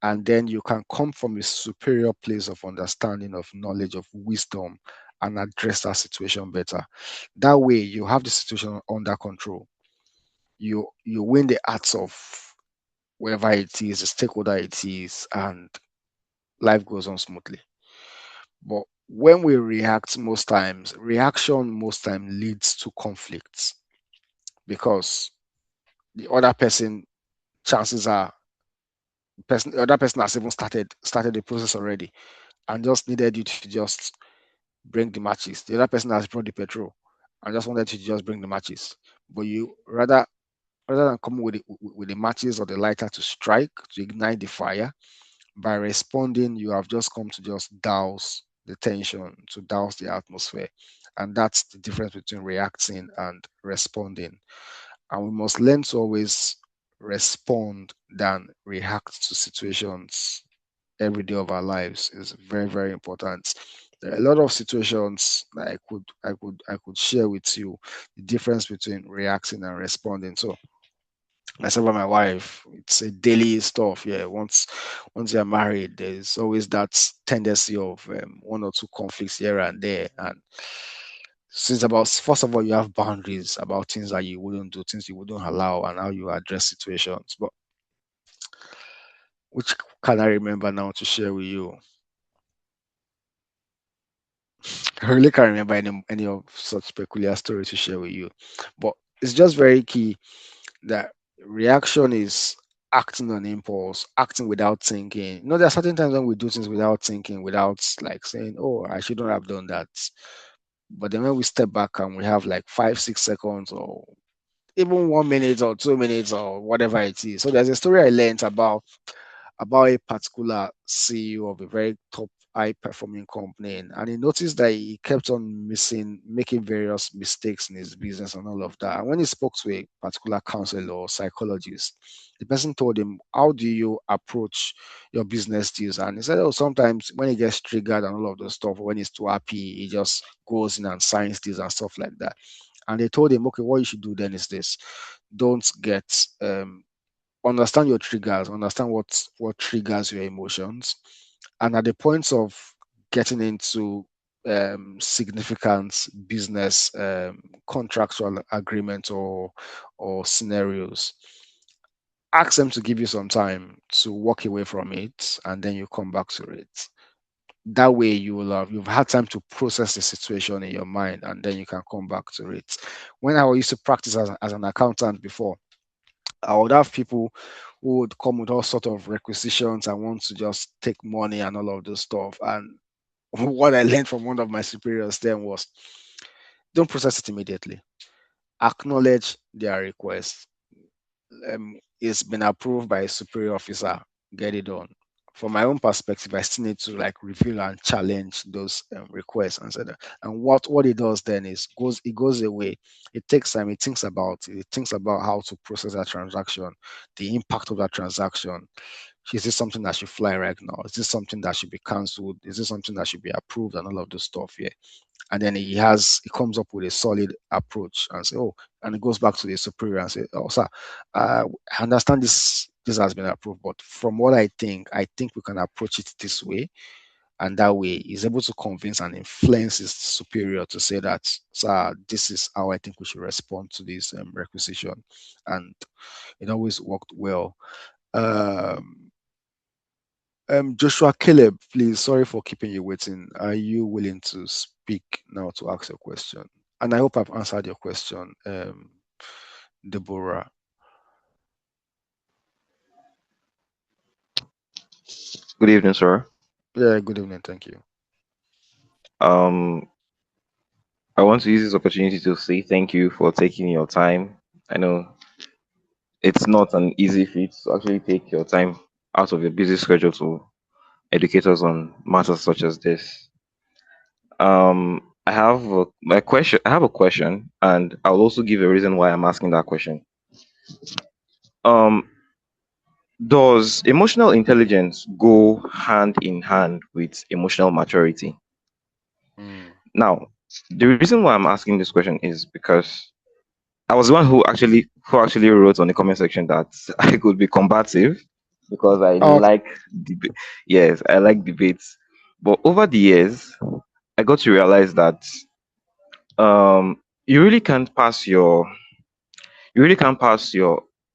And then you can come from a superior place of understanding, of knowledge, of wisdom, and address that situation better. That way, you have the situation under control. You win the hearts of wherever it is, the stakeholder it is, and life goes on smoothly. But when we react, reaction most times leads to conflicts because the other person, chances are, the other person has even started the process already and just needed you to just bring the matches. The other person has brought the petrol and just wanted you to just bring the matches. But you rather than coming with the matches or the lighter to strike to ignite the fire, by responding, you have just come to just douse the tension, to douse the atmosphere. And that's the difference between reacting and responding. And we must learn to always respond than react to situations every day of our lives is very, very important. There are a lot of situations that I could share with you the difference between reacting and responding. So myself and my wife, it's a daily stuff. Yeah, once you're married, there's always that tendency of one or two conflicts here and there. And since about first of all, you have boundaries about things that you wouldn't do, things you wouldn't allow, and how you address situations. But which can I remember now to share with you? I really can't remember any of such peculiar story to share with you. But it's just very key that reaction is acting on impulse, acting without thinking. You know, there are certain times when we do things without thinking, without like saying, "Oh, I shouldn't have done that." But then when we step back and we have like 5, 6 seconds, or even 1 minute or 2 minutes or whatever it is. So there's a story I learned about a particular CEO of a very top high performing company. And he noticed that he kept on making various mistakes in his business and all of that. And when he spoke to a particular counselor or psychologist, the person told him, "How do you approach your business deals?" And he said, "Oh, sometimes when he gets triggered and all of those stuff, when he's too happy, he just goes in and signs deals and stuff like that." And they told him, "Okay, what you should do then is this: don't get understand your triggers, understand what triggers your emotions, and at the points of getting into significant business contractual agreement or scenarios, ask them to give you some time to walk away from it, and then you come back to it. That way, you've had time to process the situation in your mind, and then you can come back to it. When I used to practice as an accountant before, I would have people who would come with all sort of requisitions and want to just take money and all of this stuff. And what I learned from one of my superiors then was, don't process it immediately. Acknowledge their request. It's been approved by a superior officer. Get it done. From my own perspective, I still need to like review and challenge those requests and so that. And what it does then is goes away. It takes time. It thinks about how to process that transaction, the impact of that transaction. Is this something that should fly right now? Is this something that should be cancelled? Is this something that should be approved and all of this stuff? Yeah. And then he comes up with a solid approach and say, "Oh," and it goes back to the superior and say, "Oh, sir, I understand this has been approved, but from what I think we can approach it this way." And that way he's able to convince and influence his superior to say that, "Sir, this is how I think we should respond to this requisition." And it always worked well. um Joshua Caleb, please, sorry for keeping you waiting. Are you willing to speak now to ask your question? And I hope I've answered your question, Deborah. Good evening, sir. Yeah, good evening. Thank you. Um, I want to use this opportunity to say thank you for taking your time. I know it's not an easy feat to actually take your time out of your busy schedule to educate us on matters such as this. I have my question. I have a question, and I'll also give a reason why I'm asking that question. Um, does emotional intelligence go hand in hand with emotional maturity? Now, the reason why I'm asking this question is because I was the one who actually wrote on the comment section that I could be combative because I Oh, like debate. Yes, I like debates. But over the years, I got to realize that you really can't pass your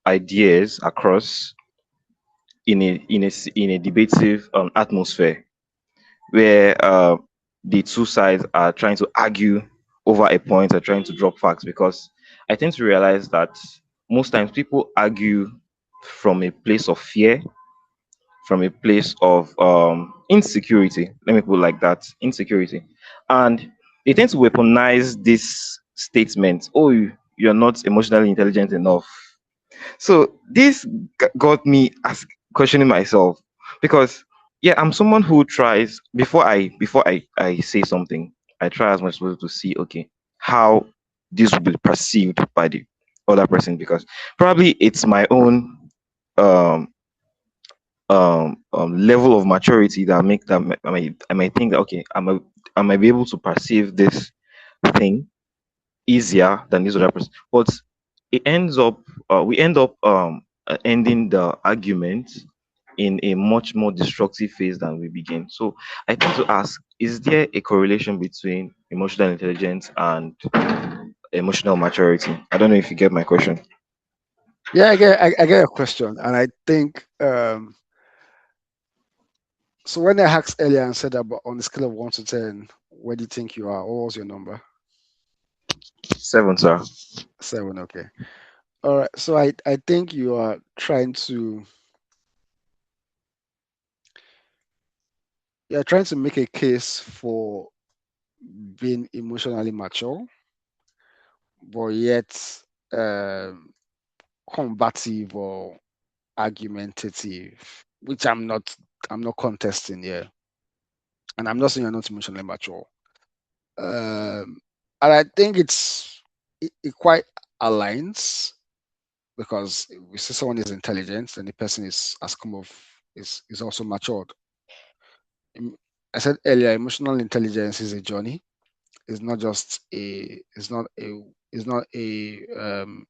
ideas across in a debative atmosphere where the two sides are trying to argue over a point or trying to drop facts, because I tend to realize that most times people argue from a place of fear, from a place of insecurity. Let me put it like that, insecurity. And they tend to weaponize this statement, oh, you're not emotionally intelligent enough. So this got me questioning myself, because yeah, I'm someone who tries before I say something, I try as much as possible to see, okay, how this will be perceived by the other person, because probably it's my own um level of maturity that make that I might think that, okay, I might be able to perceive this thing easier than this other person. But it ends up we end up ending the argument in a much more destructive phase than we begin. So I tend to ask, is there a correlation between emotional intelligence and emotional maturity? I don't know if you get my question. yeah, I get a question, and I think so. When I asked earlier and said about on the scale of 1 to 10, where do you think you are? What was your number? 7, sir. 7. Okay. All right. So I think you're trying to make a case for being emotionally mature, but yet um, combative or argumentative, which I'm not contesting here, and I'm not saying you're not emotionally mature. And I think it quite aligns, because if we say someone is intelligent, then the person is also matured. I said earlier, emotional intelligence is a journey. It's not just a. It's not a. It's not a.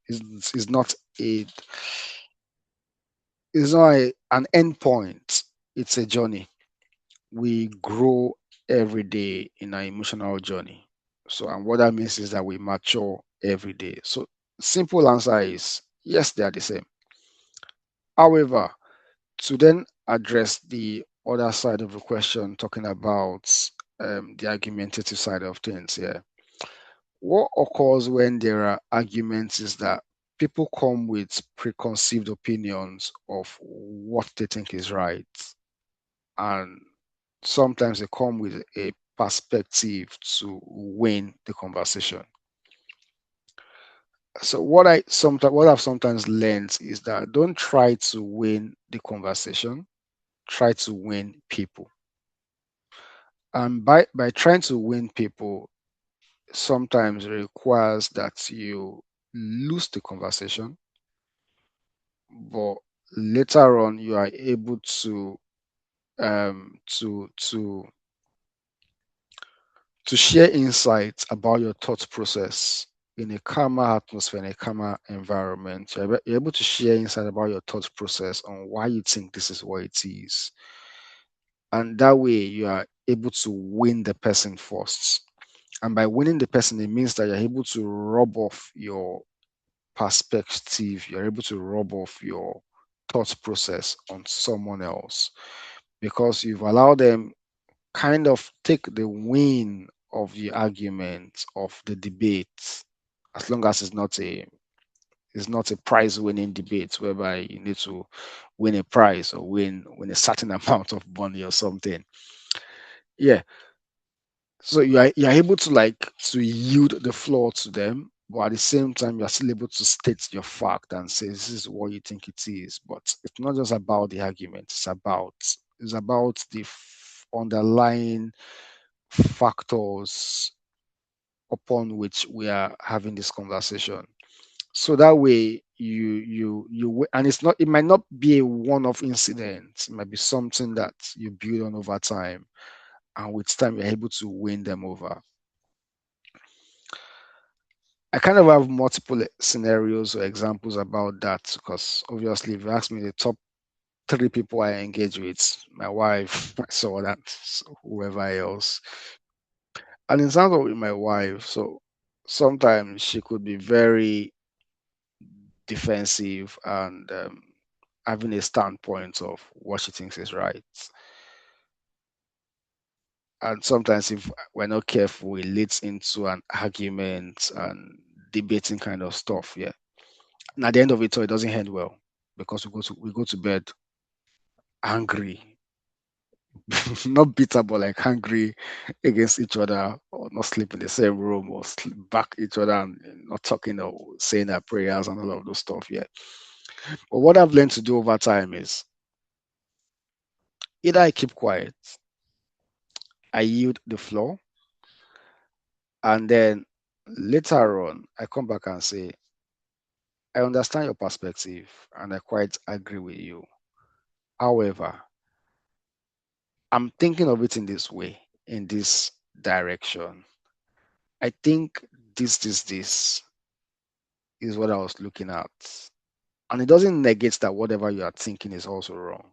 It's not a. It's not an end point. It's a journey. We grow every day in our emotional journey. So, and what that means is that we mature every day. So, simple answer is yes, they are the same. However, to then address the other side of the question, talking about the argumentative side of things, yeah. What occurs when there are arguments is that people come with preconceived opinions of what they think is right, and sometimes they come with a perspective to win the conversation. So what I've sometimes learned is that don't try to win the conversation, try to win people. And by trying to win people, sometimes requires that you lose the conversation, but later on you are able to um to to to share insights about your thought process in a calmer atmosphere, in a calmer environment. You're able to share insight about your thought process on why you think this is what it is. And that way you are able to win the person first. And by winning the person, it means that you're able to rub off your perspective, you're able to rub off your thought process on someone else, because you've allowed them kind of take the win of the argument, of the debate, as long as it's not a prize winning debate whereby you need to win a prize or win a certain amount of money or something. Yeah. So you're able to yield the floor to them, but at the same time you're still able to state your fact and say this is what you think it is. But it's not just about the argument, it's about the underlying factors upon which we are having this conversation. So that way and it might not be a one-off incident, it might be something that you build on over time, and with time you're able to win them over. I kind of have multiple scenarios or examples about that, because obviously if you ask me the top three people I engage with, my wife, my son, and whoever else. And in terms of with my wife, so sometimes she could be very defensive and having a standpoint of what she thinks is right. And sometimes if we're not careful, it leads into an argument and debating kind of stuff. Yeah. And at the end of it all, it doesn't end well, because we go to bed angry, not bitter, but like angry against each other, or not sleep in the same room, or sleep back each other and not talking or saying our prayers and all of those stuff. Yeah. But what I've learned to do over time is either I keep quiet, I yield the floor, and then later on I come back and say, I understand your perspective and I quite agree with you. However, I'm thinking of it in this way, in this direction. I think this is what I was looking at. And it doesn't negate that whatever you are thinking is also wrong.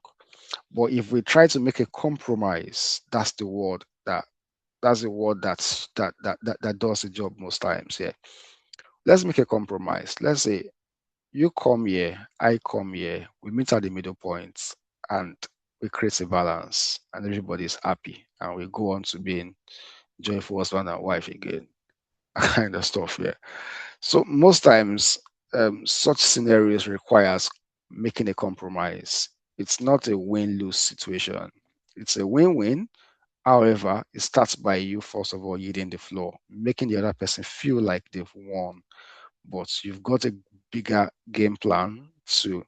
But if we try to make a compromise, that's the word that does the job most times. Yeah. Let's make a compromise. Let's say you come here, I come here, we meet at the middle point, and we create a balance, and everybody's happy, and we go on to being joyful husband and wife again. Kind of stuff. Yeah. So most times, such scenarios requires making a compromise. It's not a win-lose situation. It's a win-win. However, it starts by you first of all yielding the floor, making the other person feel like they've won. But you've got a bigger game plan to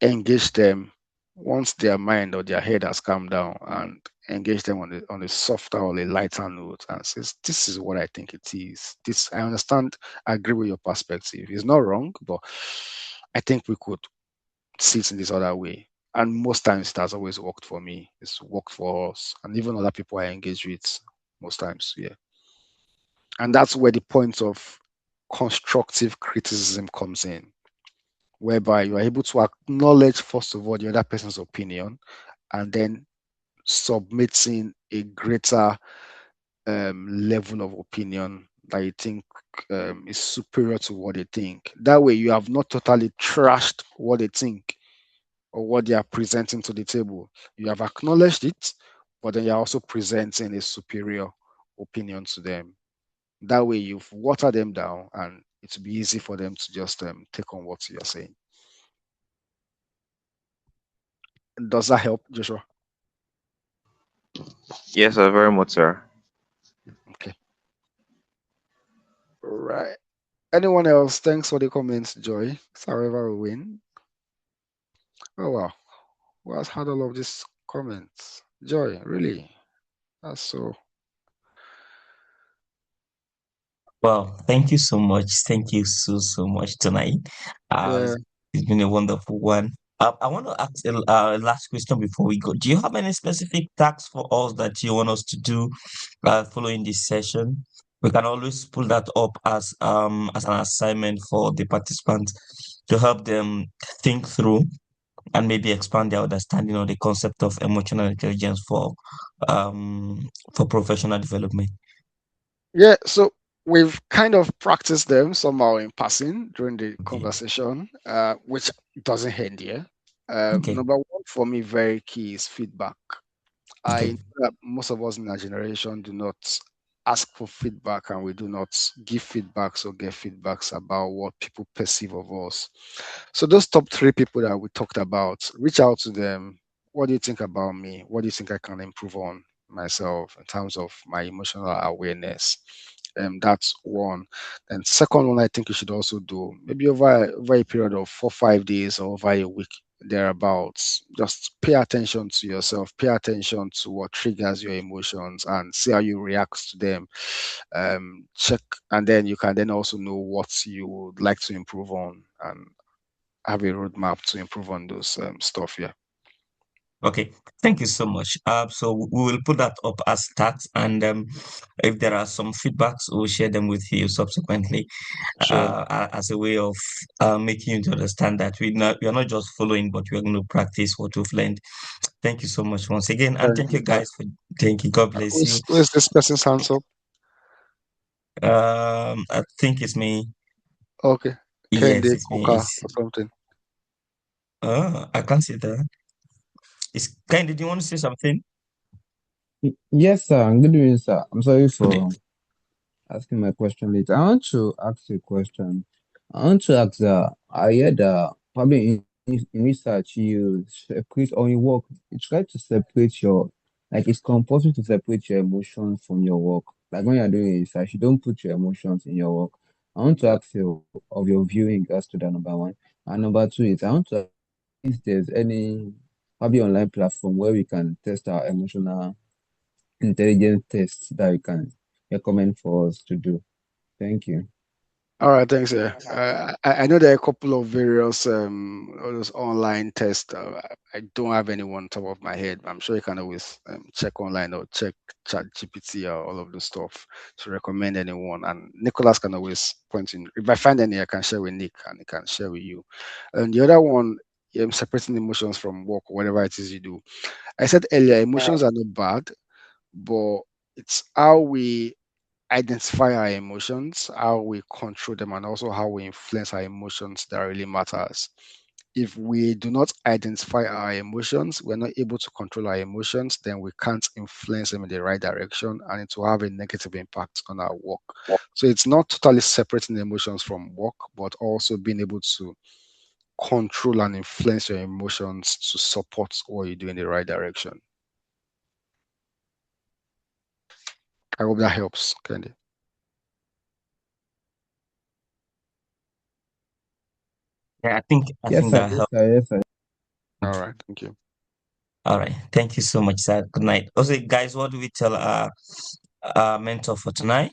engage them once their mind or their head has calmed down, and engage them on a softer or a lighter note, and says, this is what I think it is. This, I understand, I agree with your perspective. It's not wrong, but I think we could see it in this other way. And most times it has always worked for me. It's worked for us and even other people I engage with most times. Yeah. And that's where the point of constructive criticism comes in, whereby you are able to acknowledge, first of all, the other person's opinion, and then submitting a greater level of opinion that you think is superior to what they think. That way, you have not totally trashed what they think or what they are presenting to the table. You have acknowledged it, but then you're also presenting a superior opinion to them. That way, you've watered them down, and it will be easy for them to just take on what you're saying. Does that help, Joshua? Yes, sir, very much, sir. Okay. Right. Anyone else? Thanks for the comments, Joy. However, we win. Oh wow. Who has had all of these comments? Joy, really? That's so. Well, thank you so much. Thank you so much tonight. Yeah. It's been a wonderful one. I want to ask a last question before we go. Do you have any specific tasks for us that you want us to do following this session? We can always pull that up as an assignment for the participants to help them think through and maybe expand their understanding of the concept of emotional intelligence for professional development. Yeah. So we've kind of practiced them somehow in passing during the conversation, which doesn't end here. Number one for me, very key, is feedback. I know that most of us in our generation do not ask for feedback, and we do not give feedbacks or get feedbacks about what people perceive of us. So those top three people that we talked about, reach out to them. What do you think about me? What do you think I can improve on? myself in terms of my emotional awareness. That's one. And second one, I think you should also do maybe over a period of 4 5 days or over a week thereabouts. Just pay attention to yourself, pay attention to what triggers your emotions, and see how you react to them. Check, and then you can then also know what you would like to improve on, and have a roadmap to improve on those stuff. Yeah. Okay, thank you so much. So we will put that up as stats, and if there are some feedbacks, we'll share them with you subsequently, Sure. as a way of making you to understand that we are not just following, but we are going to practice what we've learned. Thank you so much once again, and Thank thank you, you sir. guys for thank you. God bless you. Who's this person's hands up? I think it's me. Okay. Yes, Kende it's me. Koka or something. I can't see that. It's kind. Did you want to say something? Yes, sir. Good evening, sir. I'm sorry Good. for asking my question late. I want to ask you a question. I want to ask I heard probably in research you separate or in work, you try to separate your, like it's compulsory to separate your emotions from your work. Like when you're doing research, you don't put your emotions in your work. I want to ask you of your view in regards to that, number one. And number two is I want to ask if there's any probably online platform where we can test our emotional intelligence tests that you can recommend for us to do. Thank you. All right, thanks. I know there are a couple of various all those online tests. I don't have any one top of my head. I'm sure you can always check online or check Chat GPT or all of the stuff to recommend anyone. And Nicholas can always point in. If I find any, I can share with Nick and he can share with you. And the other one, separating emotions from work or whatever it is you do. I said earlier, emotions are not bad, but it's how we identify our emotions, how we control them, and also how we influence our emotions that really matters. If we do not identify our emotions, we're not able to control our emotions, then we can't influence them in the right direction and it will have a negative impact on our work. So it's not totally separating emotions from work, but also being able to control and influence your emotions to support what you do in the right direction. I hope that helps, Candy. Yeah, I Yes, think sir. that Yes, helped. sir. Yes, sir. All right, thank you. All right. Thank you so much, sir. Good night. Also, guys, what do we tell our mentor for tonight?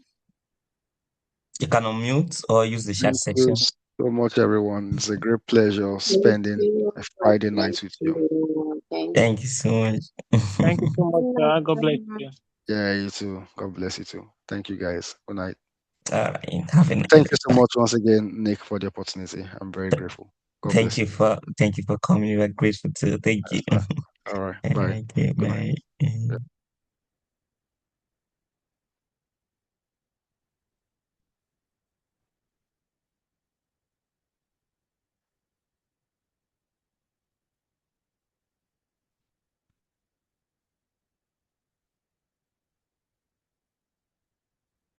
You can unmute or use the chat Thank you section. so much, everyone. It's a great pleasure Thank spending you. a God Friday bless night with you. you. Thank Thank you so much. Thank you so much, you. sir. God bless you. Yeah, you too. God bless you too. Thank you, guys. Good night. All right. Have a nice Thank you so day. much once again, Nick, for the opportunity. I'm very grateful. God Thank bless you you. for coming. We are grateful too. Thank you. Yes, sir. All right. Bye. Okay, Good night. bye. Yeah.